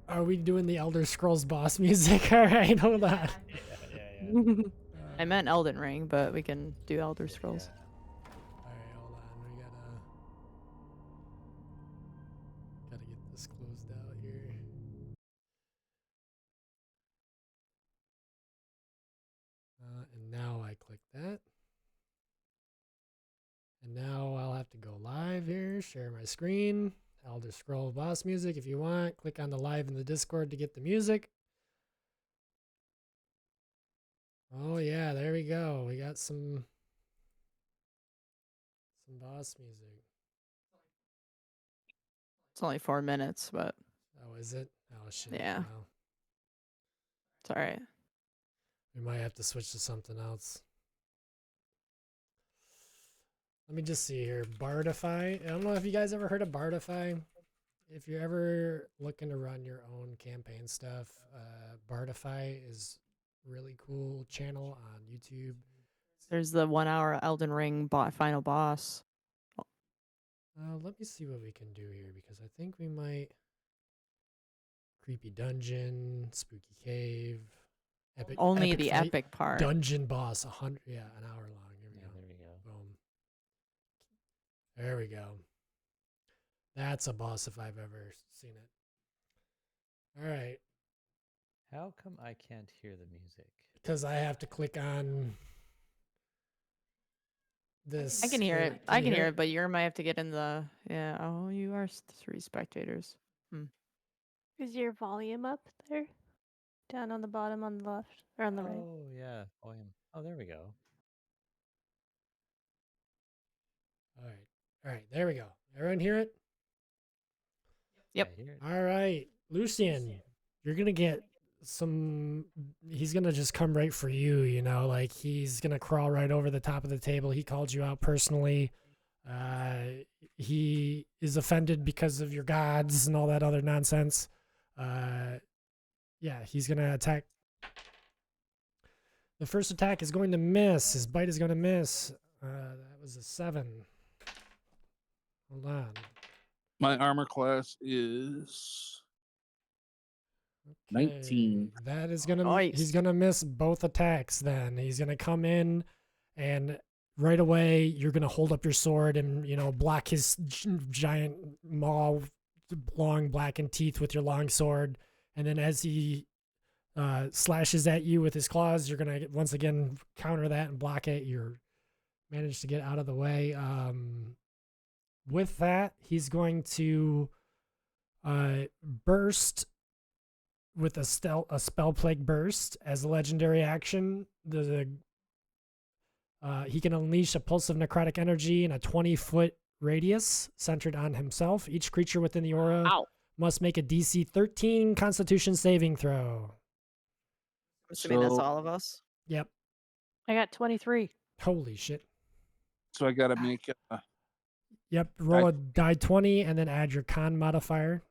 Are we doing the Elder Scrolls boss music? All right, hold on. Yeah. I meant Elden Ring, but we can do Elder Scrolls. All right, hold on. We gotta get this closed out here. And now I click that. And now I'll have to go live here, share my screen. Elder Scroll boss music if you want. Click on the live in the Discord to get the music. Oh yeah, there we go. We got some boss music. It's only 4 minutes, but Oh, is it? Oh shit. Yeah. Well, It's all right. we might have to switch to something else. Let me just see here. Bardify. I don't know if you guys ever heard of Bardify. If you're ever looking to run your own campaign stuff, Bardify is really cool channel on YouTube. There's the 1 hour Elden Ring final boss. Let me see what we can do here because I think we might. Creepy dungeon, spooky cave, epic. Only the fight, epic part. dungeon boss. 100. Yeah, an hour long. Here we Yeah, go. there we go. Boom. There we go. That's a boss if I've ever seen it. All right. How come I can't hear the music? Because I have to click on this. I can hear here. it. I you can hear it, but you might have to get in the. Yeah. Oh, you are 3 spectators. Is your volume up there? Down on the bottom on the left or on the right? Oh, yeah. Volume. Oh, there we go. All right. All right. There we go. Everyone hear it? Yep. I hear it. All right. Lucian, you're going to get some. He's going to just come right for you, you know, like he's going to crawl right over the top of the table. He called you out personally. He is offended because of your gods and all that other nonsense. Yeah, he's going to attack. The first attack is going to miss. His bite is going to miss. That was a 7. Hold on. My armor class is 19. Okay, that is gonna. Nice. He's gonna miss both attacks. Then he's gonna come in, and right away you're gonna hold up your sword and block his giant maw, long blackened teeth with your long sword. And then as he slashes at you with his claws, you're gonna once again counter that and block it. You're managed to get out of the way. With that, he's going to burst with a spell plague burst as a legendary action. He can unleash a pulse of necrotic energy in a 20-foot radius centered on himself. Each creature within the aura must make a DC 13 Constitution saving throw. I'm assuming that's So- all of us. Yep. I got 23. Holy shit. So I got to make Yep. Roll a die 20 and then add your con modifier,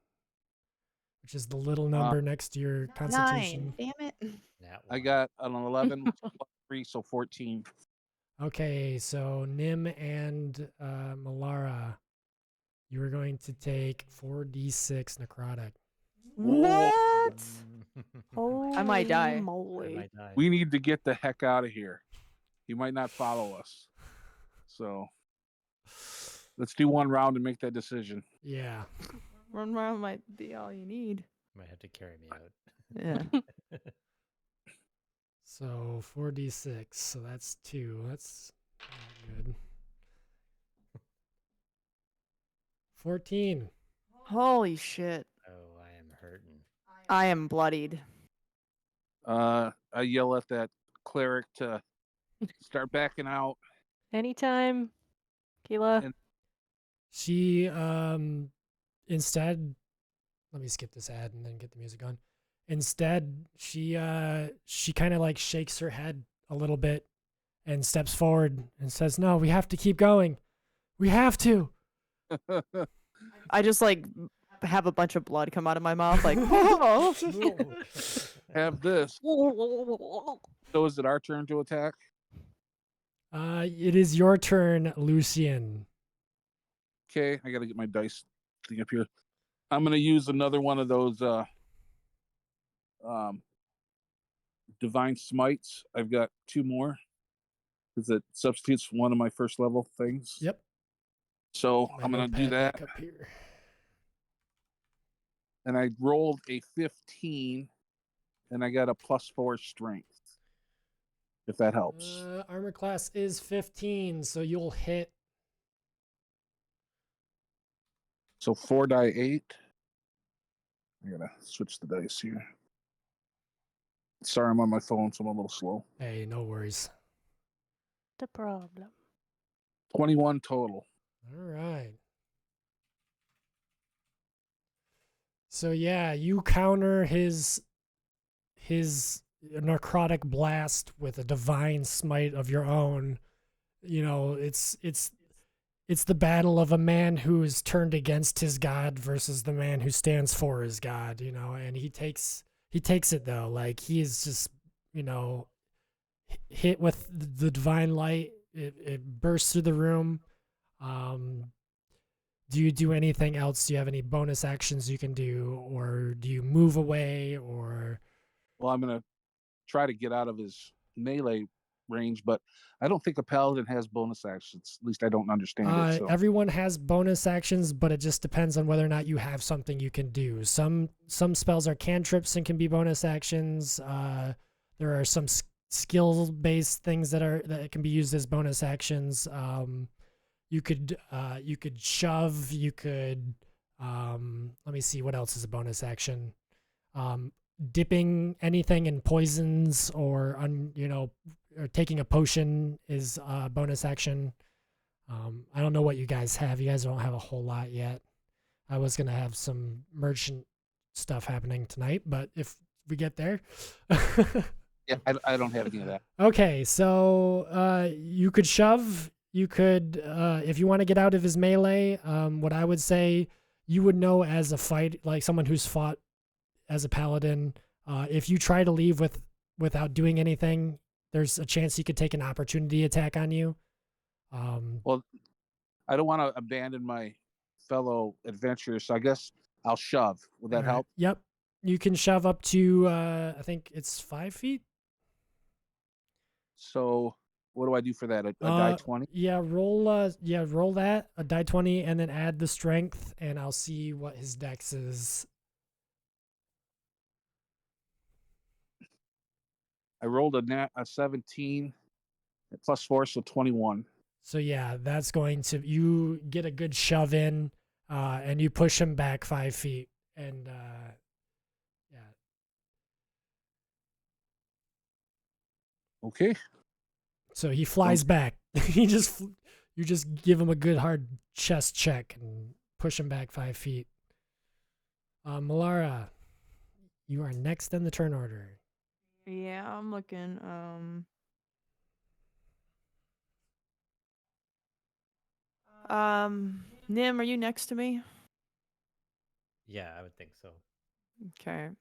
which is the little number next to your Constitution. 9. Damn it. Nat I one. got an 11 which is plus 3, so 14. Okay, so Nim and Malara, you are going to take 4d6 necrotic. What? Holy I might die. I moly. might die. We need to get the heck out of here. He might not follow us. So let's do one round and make that decision. Yeah. 1 round might be all you need. Might have to carry me out. Yeah. So 4d6. So that's 2. That's not good. 14. Holy shit. Oh, I am hurting. I am bloodied. I yell at that cleric to start backing out. Anytime, Keela. And- She instead, let me skip this ad and then get the music on. Instead, she kind of like shakes her head a little bit and steps forward and says, "No, we have to keep going. We have to." I just like have a bunch of blood come out of my mouth, like. "Oh." Have this. So is it our turn to attack? It is your turn, Lucian. Okay, I got to get my dice thing up here. I'm going to use another one of those divine smites. I've got 2 more because it substitutes for one of my first level things. Yep. So My I'm going to do notepad that. back up here. And I rolled a 15 and I got a +4 strength. If that helps. Armor class is 15, so you'll hit. So 4 die 8. I gotta switch the dice here. Sorry, I'm on my phone, so I'm a little slow. Hey, no worries. The problem. 21 total. All right. So yeah, you counter his necrotic blast with a divine smite of your own. You know, it's the battle of a man who is turned against his god versus the man who stands for his god, you know, and he takes it though. Like he is just, you know, hit with the divine light. It bursts through the room. Um do you do anything else? Do you have any bonus actions you can do, or do you move away, or Well, I'm gonna try to get out of his melee range, but I don't think a paladin has bonus actions. At least I don't understand it. So everyone has bonus actions, but it just depends on whether or not you have something you can do. Some spells are cantrips and can be bonus actions. There are some skill based things that can be used as bonus actions. You could shove. You could let me see what else is a bonus action. Dipping anything in poisons or or taking a potion is a bonus action. I don't know what you guys have. You guys don't have a whole lot yet. I was gonna have some merchant stuff happening tonight, but if we get there. yeah, I don't have any of that. Okay, so you could shove. You could, if you want to get out of his melee. What I would say, you would know as a fight, like someone who's fought as a paladin. If you try to leave without doing anything, there's a chance he could take an opportunity attack on you. Well, I don't want to abandon my fellow adventurers, so I guess I'll shove. Would that all right. help? Yep. You can shove up to I think it's 5 feet. So what do I do for that? A die 20? Yeah, roll roll that, a die 20, and then add the strength, and I'll see what his dex is. I rolled a 17 plus 4, so 21. So yeah, that's going to, you get a good shove in, and you push him back 5 feet, and yeah. Okay. So he flies back. You just give him a good hard chest check and push him back 5 feet. Malara, you are next in the turn order. Yeah, I'm looking. Nim, are you next to me? Yeah, I would think so. Okay. I'm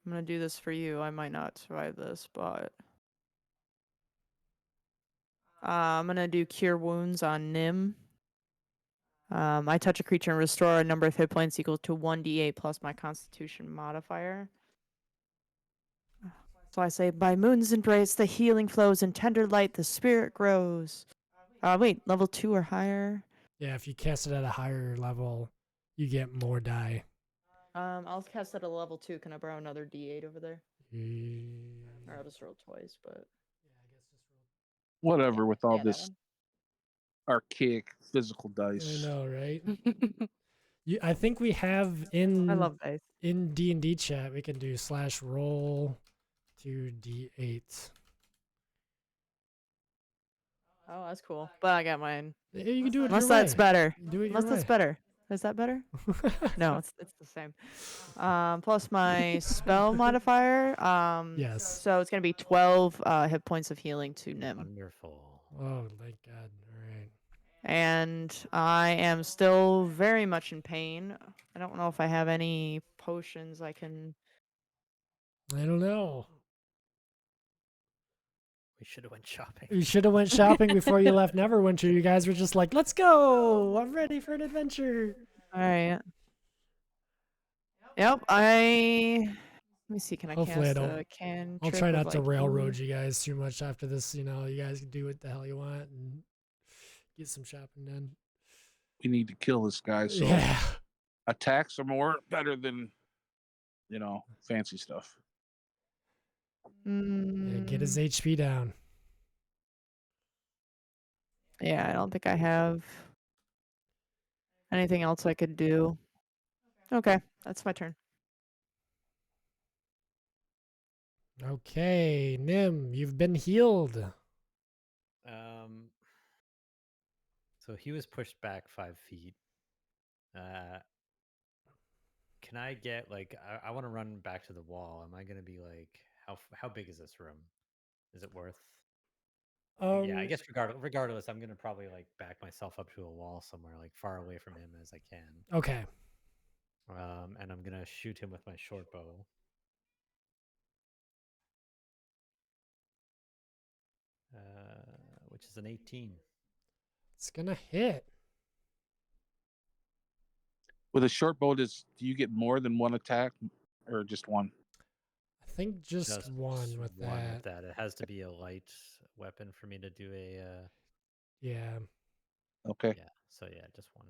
gonna do this for you. I might not survive this, but I'm gonna do Cure Wounds on Nim. I touch a creature and restore a number of hit points equal to 1d8 plus my Constitution modifier. So I say, by Moon's embrace, the healing flows, in tender light, the spirit grows. Wait, level 2 or higher? Yeah, if you cast it at a higher level, you get more die. I'll cast it at a level 2. Can I borrow another d8 over there? Or I'll just roll twice, but... Whatever with all Yeah, this archaic physical I dice. know, right? I think we have in I love dice. in D&D chat, we can do /roll 2d8. Oh, that's cool. But I got mine. You can do it Unless your that's way. better. Do it your Unless that's way. better. Is that better? No, it's the same. Plus my spell modifier. Yes. So it's gonna be 12 hit points of healing to Nim. Wonderful. Oh, thank God. All right. And I am still very much in pain. I don't know if I have any potions I can. I don't know. We should have went shopping. You should have went shopping before you left Neverwinter. You guys were just like, let's go. I'm ready for an adventure. All right. Yep. Let me see. Can I Hopefully I cast don't- a cantrip? I'll try of, not to like, railroad you guys too much after this. You know, you guys can do what the hell you want and get some shopping done. We need to kill this guy, so Yeah. attacks are more better than fancy stuff. Yeah, get his Mm, HP down. yeah, I don't think I have anything else I could do. Okay, that's my turn. Okay, Nim, you've been healed. So he was pushed back 5 feet. can I get like I want to run back to the wall? Am I gonna be like how big is this room? Is it worth? Yeah, I guess regardless, I'm gonna probably like back myself up to a wall somewhere, like far away from him as I can. Okay. And I'm gonna shoot him with my short bow. Which is an 18. It's gonna hit. With a short bow, do you get more than one attack, or just one? I think just one with one that. with that. It has to be a light weapon for me to do a. Yeah. Okay. Yeah. So yeah, just one.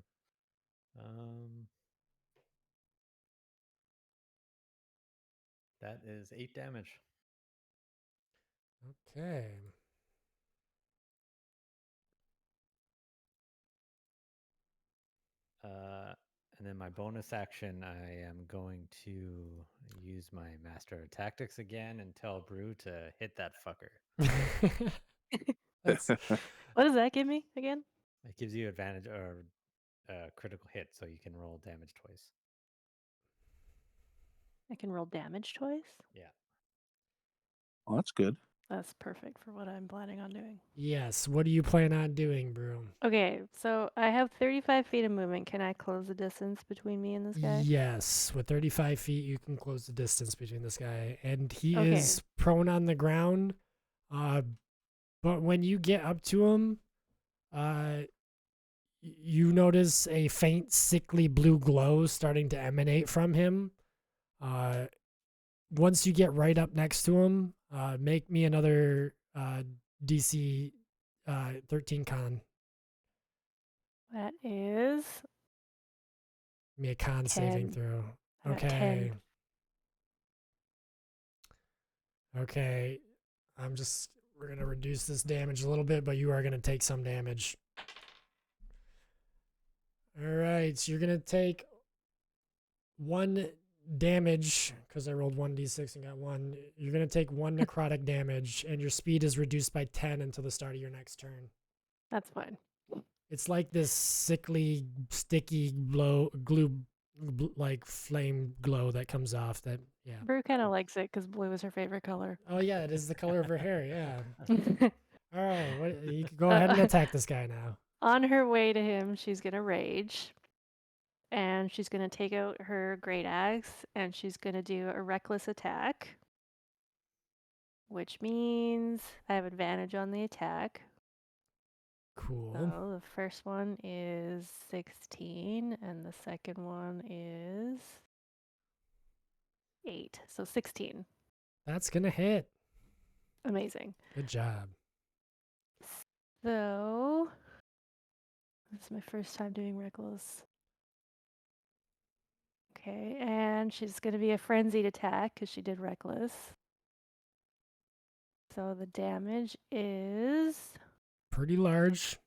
That is 8 damage. Okay. And then my bonus action, I am going to use my Master of Tactics again and tell Brew to hit that fucker. That's What does that give me again? It gives you advantage or critical hit, so you can roll damage twice. I can roll damage twice. Yeah. Well, that's good. That's perfect for what I'm planning on doing. yes. What do you plan on doing, Brew? Okay, so I have 35 feet of movement. Can I close the distance between me and this guy? Yes. With 35 feet, you can close the distance between this guy, and he Okay. is prone on the ground. But when you get up to him, you notice a faint, sickly blue glow starting to emanate from him. Once you get right up next to him, make me another DC 13 con. That is Give me a con saving 10. throw. I got Okay. 10. Okay. We're going to reduce this damage a little bit, but you are going to take some damage. All right. So you're going to take 1 damage because I rolled 1d6 and got 1. You're going to take 1 necrotic damage, and your speed is reduced by 10 until the start of your next turn. That's fine. It's like this sickly, sticky like flame glow that comes off that, yeah. Brew kind of likes it because blue is her favorite color. Oh, yeah, it is the color of her hair, yeah. All right, you can go ahead and attack this guy now. On her way to him, she's going to rage. And she's going to take out her great axe and she's going to do a reckless attack. Which means I have advantage on the attack. Cool. So the first one is 16 and the second one is 8. So 16. That's going to hit. Amazing. Good job. So this is my first time doing reckless. Okay, and she's going to be a frenzied attack because she did reckless. So the damage is Pretty large.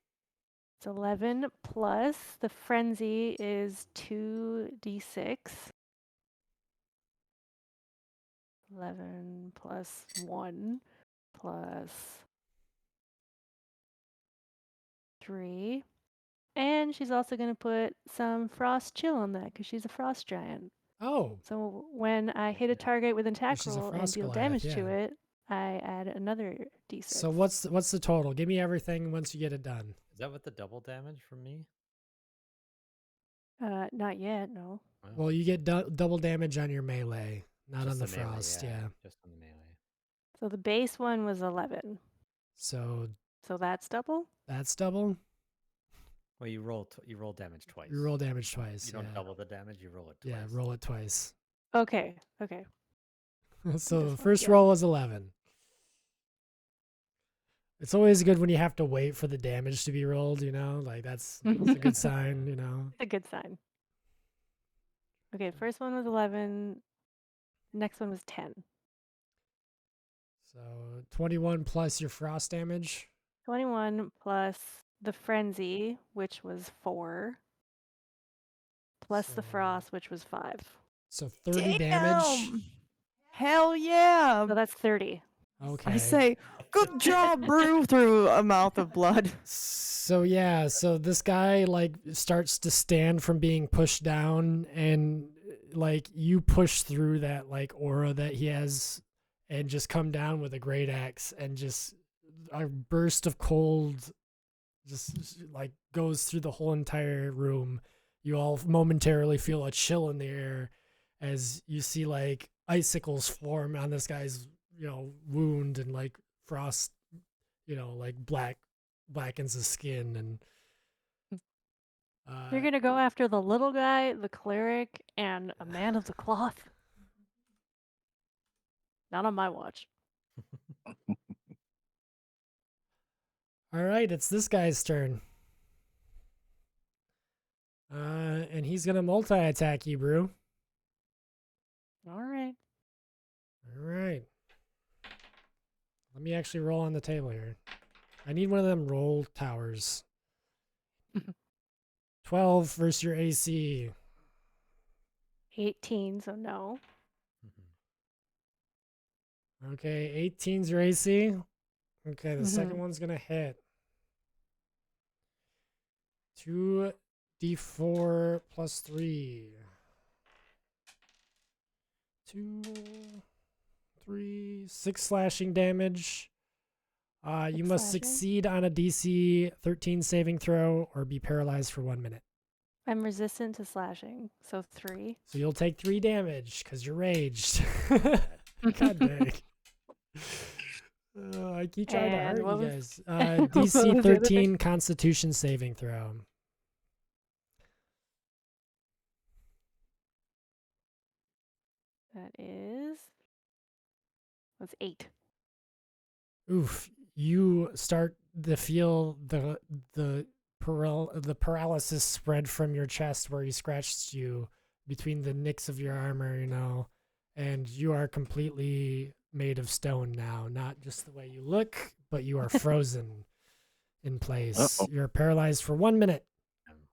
it's 11 plus the frenzy is 2d6. 11 plus 1 plus 3. And she's also going to put some frost chill on that because she's a frost giant. Oh, So when I hit a target with an attack she's a roll and frost deal Goliath, damage yeah. to it, I add another d6. so what's the total? Give me everything once you get it done. Is that with the double damage from me? Not yet, no. Wow. Well, you get double damage on your melee, not Just on the melee, frost, yeah. Just on the melee. So the base one was 11. So So that's double? that's double. Well, you roll damage twice. You roll damage twice. You don't yeah. double the damage. You roll it twice. Yeah, roll it twice. Okay. So the This one, first yeah. roll was 11. It's always good when you have to wait for the damage to be rolled, like that's a good sign, It's a good sign. Okay, first one was 11. Next one was 10. So 21 plus your frost damage. 21 plus the frenzy, which was 4. Plus the So- frost, which was 5. So 30 damage. Damn! Hell yeah! So that's 30. Okay. I say, good job, Brew, through a mouth of blood. So yeah, so this guy like starts to stand from being pushed down, and like you push through that like aura that he has and just come down with a great axe, and just a burst of cold just like goes through the whole entire room. You all momentarily feel a chill in the air as you see like icicles form on this guy's, wound, and like frost, like blackens his skin. And You're gonna go after the little guy, the cleric, and a man of the cloth? Not on my watch. all right, it's this guy's turn. And he's gonna multi-attack you, Brew. All right. All right. Let me actually roll on the table here. I need one of them roll towers. 12 versus your AC. 18, so no. Okay, 18's your AC. Okay, the second one's gonna hit. 2d4 plus 3. 2, 3, 6 slashing damage. You must slashing? succeed on a DC 13 saving throw or be paralyzed for 1 minute. I'm resistant to slashing, so 3. So you'll take 3 damage because you're raged. God dang. I keep trying to And hurt what you was- guys. what was the DC other 13 Constitution saving throw. That is... That's 8. Oof! You start to feel the paralysis spread from your chest where he scratched you between the nicks of your armor, and you are completely made of stone now. Not just the way you look, but you are frozen in place. Uh-oh. You're paralyzed for 1 minute.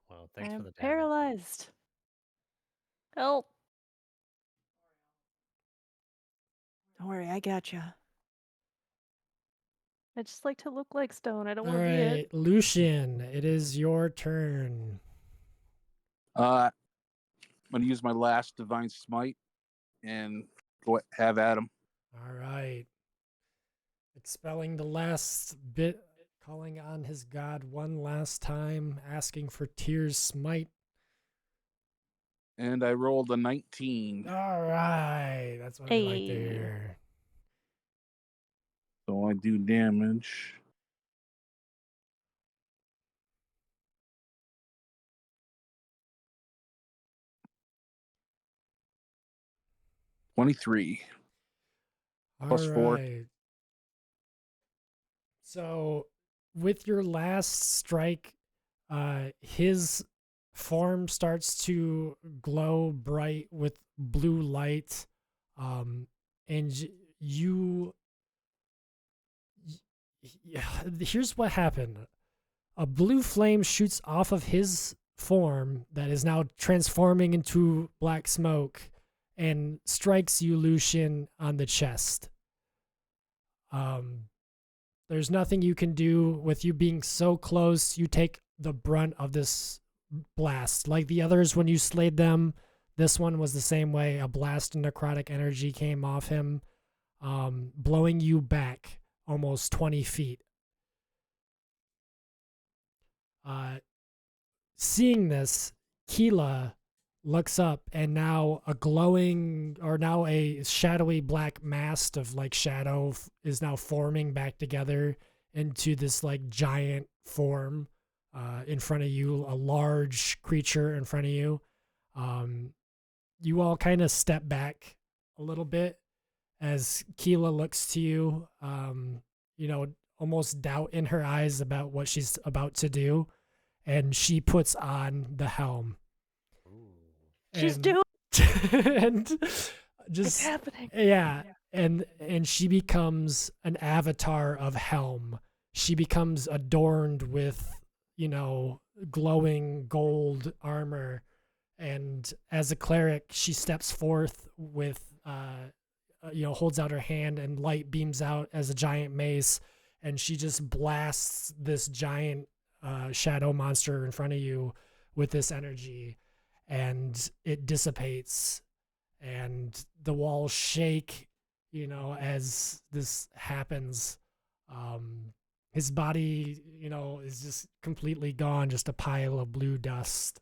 Well, thanks for I'm the damage. paralyzed. Help! Don't worry, I gotcha. I just like to look like stone. I don't All want to be right, it. Lucian, it is your turn. I'm gonna use my last divine smite and go have at him. All right. Expelling the last bit, calling on his god one last time, asking for Tears Smite. And I rolled a 19. All right. That's what we like to Hey. hear. So I do damage. $23. All Plus 4. right. So with your last strike, his form starts to glow bright with blue light. And here's what happened. A blue flame shoots off of his form that is now transforming into black smoke and strikes you, Lucian, on the chest. There's nothing you can do with you being so close. You take the brunt of this blast. Like the others, when you slayed them, this one was the same way. A blast of necrotic energy came off him, blowing you back almost 20 feet. Seeing this, Keela looks up, and now a shadowy black mass of like shadow is now forming back together into this like giant form in front of you, a large creature in front of you. You all kind of step back a little bit as Keela looks to you, almost doubt in her eyes about what she's about to do, and she puts on the helm. She's doing and just It's happening. yeah, and she becomes an avatar of Helm. She becomes adorned with glowing gold armor, and as a cleric she steps forth with holds out her hand, and light beams out as a giant mace, and she just blasts this giant shadow monster in front of you with this energy, and it dissipates, and the walls shake, as this happens. His body, is just completely gone, just a pile of blue dust.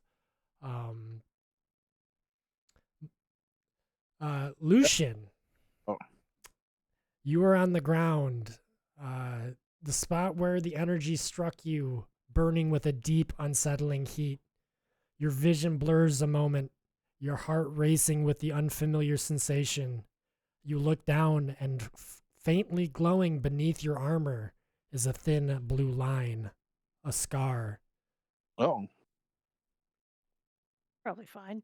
Lucian, Oh. you are on the ground. The spot where the energy struck you, burning with a deep, unsettling heat. Your vision blurs a moment, your heart racing with the unfamiliar sensation. You look down, and faintly glowing beneath your armor is a thin blue line, a scar. Oh, Probably fine.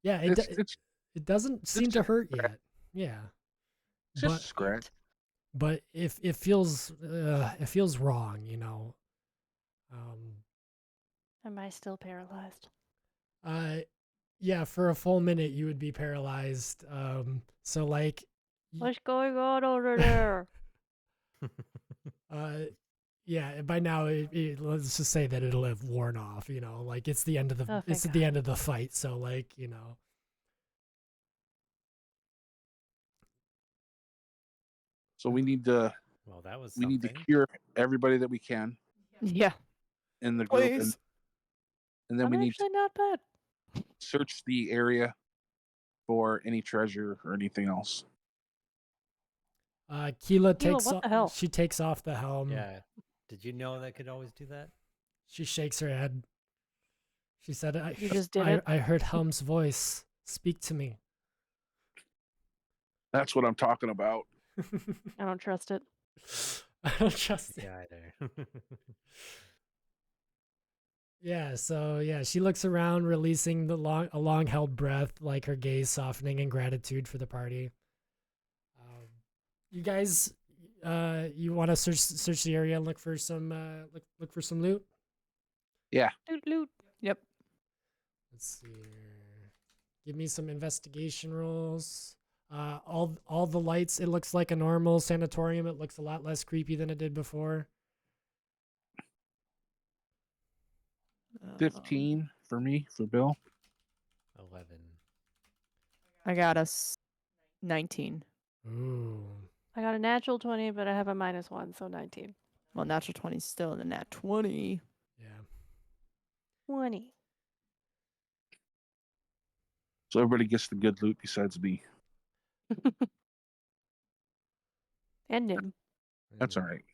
Yeah, it's it doesn't seem to hurt yet. Yeah, just a scratch. but if it feels wrong, Am I still paralyzed? Yeah, for a full minute you would be paralyzed. So like, What's going on over there? yeah, by now let's just say that it'll have worn off. Like it's the end of the Oh, it's thank the God. end of the fight. So like, So we need to Well, that was we need to something. cure everybody that we can Yeah. in the group, Please. and then I'm we need to actually not bad. search the area for any treasure or anything else. Keela Keela, what the hell? She takes off the helm. Yeah. Did you know that could always do that? She shakes her head. She said, You just did it? I heard Helm's voice. Speak to me. That's what I'm talking about. I don't trust it. I don't trust it. Yeah, either. Yeah, so yeah, she looks around, releasing a long held breath, like her gaze softening in gratitude for the party. You guys, you want to search the area and look for some look for some loot? Loot, loot. Yep. Let's see here. Give me some investigation rolls. All the lights. It looks like a normal sanatorium. It looks a lot less creepy than it did before. 15 for me, for Bill. 11. I got us 19. Ooh. I got a natural 20, but I have a -1, so 19. Well, natural 20 is still in the nat 20. Yeah. 20. So everybody gets the good loot besides me. And Nim. That's all right.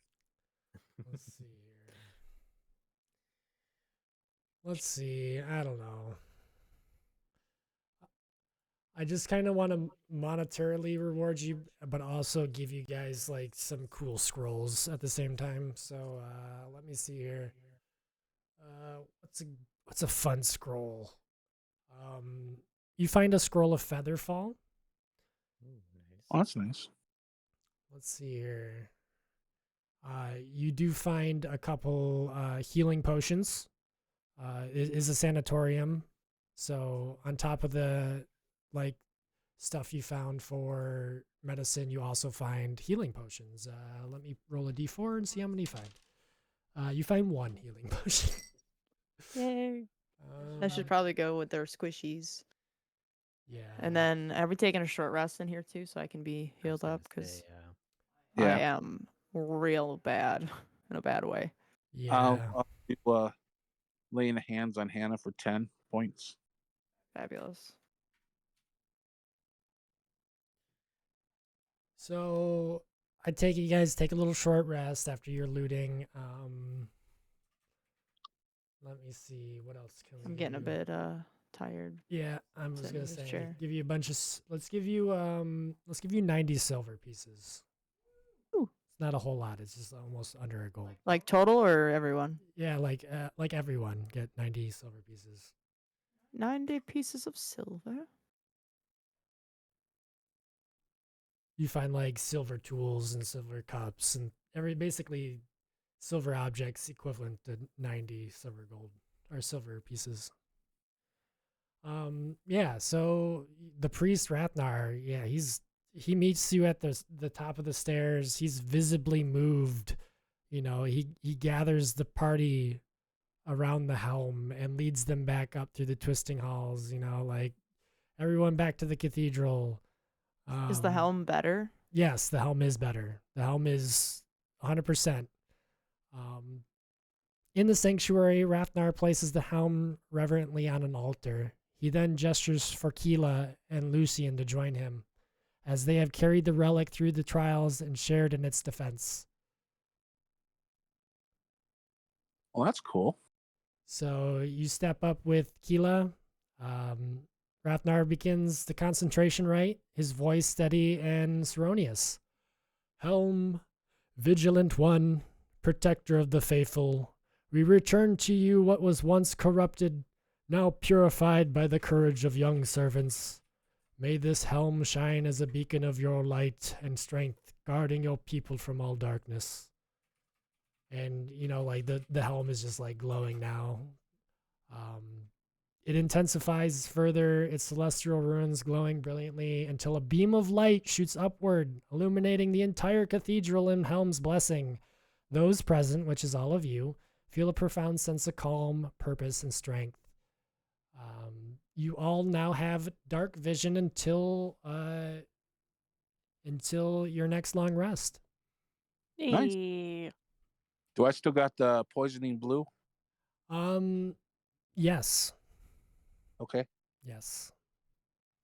Let's see here. Let's see. I don't know. I just kind of want to monetarily reward you, but also give you guys like some cool scrolls at the same time. So let me see here. What's a fun scroll? You find a scroll of Featherfall. Ooh, nice. Oh, that's nice. Let's see here. You do find a couple healing potions. It is a sanatorium, so on top of the like stuff you found for medicine, you also find healing potions. Let me roll a d4 and see how many you find. You find one healing potion. Yay. I should probably go with their squishies. Yeah. And then are we taking a short rest in here too so I can be I was healed gonna up? Because say, Yeah. I am real bad in a bad way. Yeah. I'll do laying hands on Hannah for 10 points. Fabulous. So I take it you guys take a little short rest after your looting. Let me see what else can we I'm getting a do? bit tired. Yeah, I was sitting gonna in this say chair. give you a bunch of let's give you 90 silver pieces. Ooh. It's not a whole lot. It's just almost under a gold. Like total or everyone? Yeah, like everyone get 90 silver pieces. 90 pieces of silver. You find like silver tools and silver cups and basically silver objects equivalent to 90 silver gold or silver pieces. Yeah, so the priest Rathnar, yeah, he meets you at the top of the stairs. He's visibly moved. He gathers the party around the helm and leads them back up through the twisting halls. Like everyone back to the cathedral. Is the helm better? Yes, the helm is better. The helm is 100%. In the sanctuary, Rathnar places the helm reverently on an altar. He then gestures for Keela and Lucian to join him, as they have carried the relic through the trials and shared in its defense. Well, that's cool. So you step up with Keela. Rathnar begins the concentration rite, his voice steady and ceremonious. Helm, vigilant one, protector of the faithful, we return to you what was once corrupted, now purified by the courage of young servants. May this helm shine as a beacon of your light and strength, guarding your people from all darkness. And, like the helm is just like glowing now. It intensifies further, its celestial runes glowing brilliantly until a beam of light shoots upward, illuminating the entire cathedral in Helm's blessing. Those present, which is all of you, feel a profound sense of calm, purpose, and strength. You all now have dark vision until your next long rest. Nice. Eee. Do I still got the poisoning blue? Yes. Okay. Yes.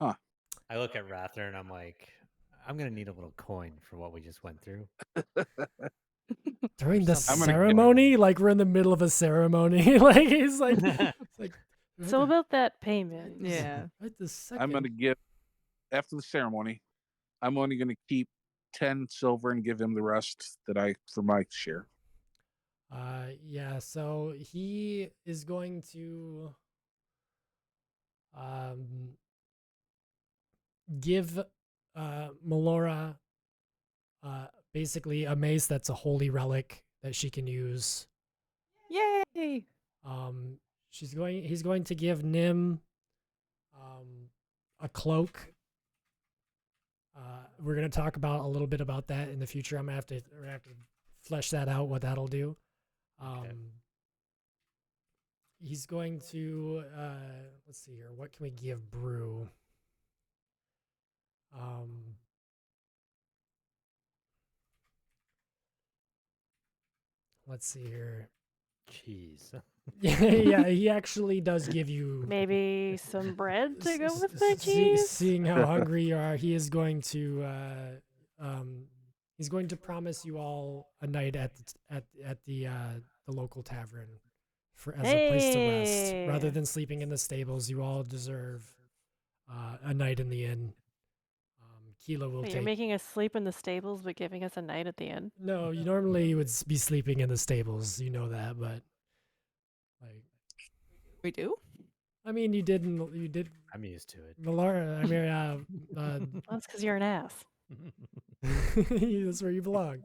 I look at Rather and I'm like, I'm gonna need a little coin for what we just went through. During the something. ceremony, like we're in the middle of a ceremony, like it's like, So about that payment. Yeah. right this second. I'm going to give, after the ceremony, I'm only going to keep 10 silver and give him the rest for my share. Yeah, so he is going to give Melora basically a mace that's a holy relic that she can use. Yay! He's going to give Nim a cloak. We're gonna talk about a little bit about that in the future. We're gonna have to flesh that out, what that'll do. Okay. He's going to let's see here. What can we give Brew? Let's see here. Cheese. Yeah, he actually does give you Maybe some bread to go with my cheese. Seeing how hungry you are, he is going to he's going to promise you all a night at the local tavern as a place to rest, rather Hey. than sleeping in the stables. You all deserve a night in the inn. Keela will Wait, take. you're making us sleep in the stables, but giving us a night at the end. No, you normally would be sleeping in the stables. You know that, but like We do? I mean, you did. I'm used to it. Melora, I mean, That's because you're an ass. that's where you belong.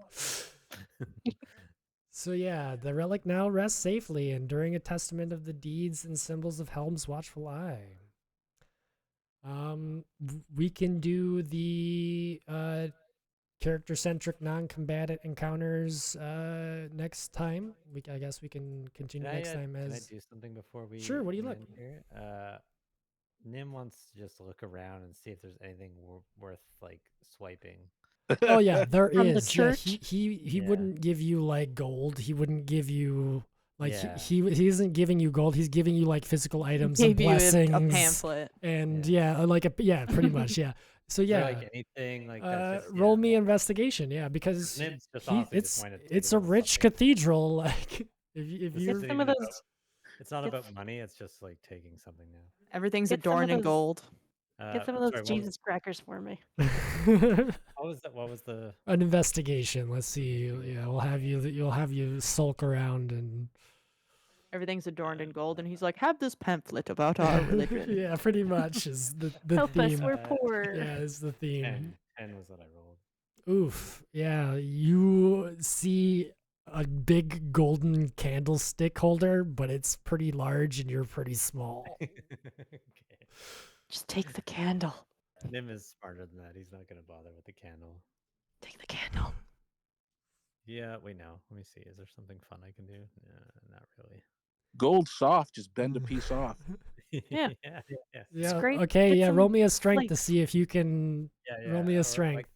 So yeah, the relic now rests safely, enduring a testament of the deeds and symbols of Helm's watchful eye. We can do the character-centric non-combatant encounters next time. I guess we can continue next time Can I as. do something before we? Sure. What do you look? end here? Nim wants to just look around and see if there's anything worth like swiping. Oh yeah, there From the is. Yeah, church? he Yeah. wouldn't give you like gold. He wouldn't give you like Yeah. he isn't giving you gold. He's giving you like physical items and Gave you a blessings. pamphlet. And Yeah. pretty much, yeah. So Is there, yeah, like anything like that's just, roll me yeah, investigation, yeah, because Nim's just honestly just it's wanted to take it's a little rich something. cathedral. Like if This you're isn't some of even those- about- It's not get about money. It's just like taking something now. Everything's Get some of adorned in those- gold. Get some of those sorry, Jesus crackers for me. What was that? What was the? an investigation. Let's see. Yeah, you'll have you sulk around and Everything's adorned in gold, and he's like, "Have this pamphlet about our religion." yeah, pretty much is the Help theme. us, we're Uh, poor. Yeah, is the theme. 10 was what I rolled. Oof. Yeah, you see a big golden candlestick holder, but it's pretty large and you're pretty small. Okay. Just take the candle. Nim is smarter than that. He's not gonna bother with the candle. Take the candle. Yeah, wait, no. Let me see. Is there something fun I can do? Not really. Gold soft, just bend a piece off. Yeah. yeah. Yeah. Scrape, Okay. get Yeah. some Roll me a strength to flakes. see if you can. Yeah, Roll me a or, strength. like,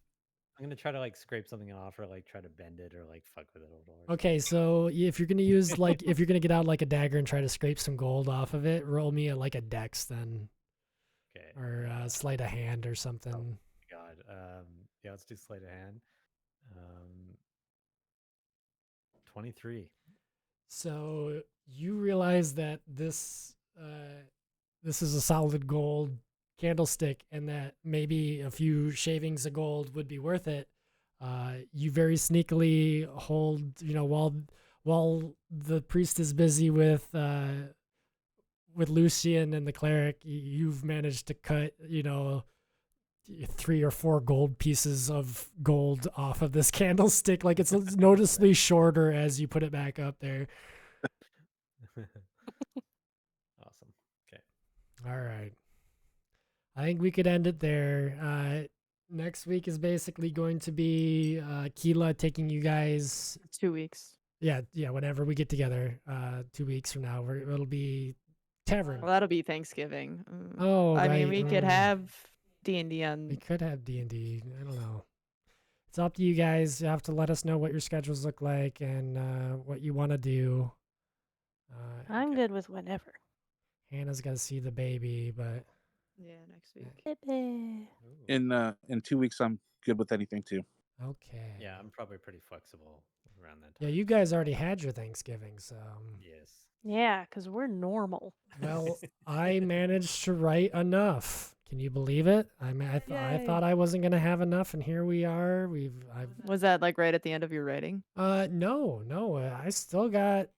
I'm gonna try to like scrape something off, or like try to bend it, or like fuck with it a little. Okay, so if you're gonna use like if you're gonna get out like a dagger and try to scrape some gold off of it, roll me like a dex then, Okay. or sleight of hand or something. God. Yeah, let's do sleight of hand. 23. So you realize that this is a solid gold candlestick, and that maybe a few shavings of gold would be worth it. You very sneakily hold, while the priest is busy with Lucian and the cleric, you've managed to cut, 3 or 4 gold pieces of gold off of this candlestick. Like it's noticeably shorter as you put it back up there. Awesome. Okay. All right. I think we could end it there. Next week is basically going to be Keela taking you guys. 2 weeks. Yeah, whenever we get together, 2 weeks from now, it'll be tavern. Well, that'll be Thanksgiving. Oh, I right. mean, we could have D&D on. We could have D&D. I don't know. It's up to you guys. You have to let us know what your schedules look like and what you want to do. I'm good with whatever. Hannah's got to see the baby, but Yeah, next week. Baby. Ooh. In 2 weeks, I'm good with anything too. okay. Yeah, I'm probably pretty flexible around that Yeah, time. you guys already had your Thanksgiving, so. Yes. Yeah, because we're normal. Well, I managed to write enough. Can you believe it? I Yay. thought I wasn't gonna have enough, and here we are. Was that like right at the end of your writing? No. I still got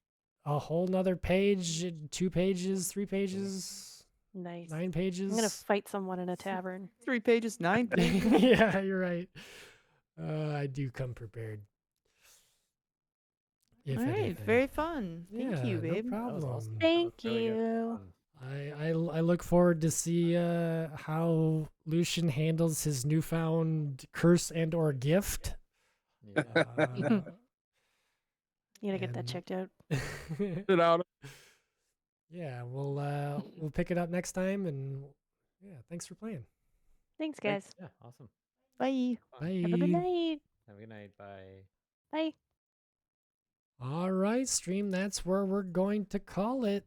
a whole nother page, 2 pages, 3 pages, Nice. 9 pages. I'm gonna fight someone in a tavern. 3 pages, 9 pages. Yeah, you're right. I do come prepared. If All right, anything. very fun. Thank Yeah, you, no babe. That was problem. awesome. Thank That was really good. you. Fun. I look forward to see how Lucian handles his newfound curse and or gift. Yeah. You gotta get that and- checked out. It out. Yeah, we'll pick it up next time, and yeah, thanks for playing. Thanks, guys. Yeah. Awesome. Bye. Bye. Have a good night. Have a good night. Bye. Bye. All right, stream. That's where we're going to call it.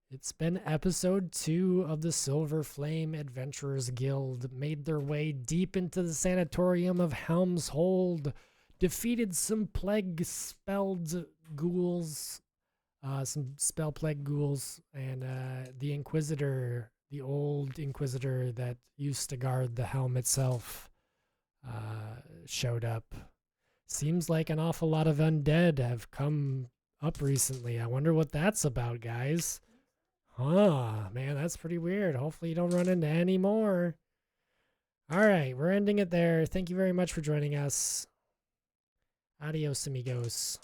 It's been episode 2 of the Silver Flame Adventurers Guild. Made their way deep into the sanatorium of Helms Hold. Defeated some plague-spelled ghouls. Some spell-plagued ghouls. And the Inquisitor, the old Inquisitor that used to guard the helm itself, showed up. Seems like an awful lot of undead have come up recently. I wonder what that's about, guys. Huh, man, that's pretty weird. Hopefully you don't run into any more. All right, we're ending it there. Thank you very much for joining us. Adios, amigos.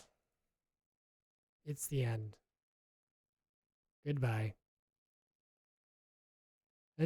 It's the end. Goodbye.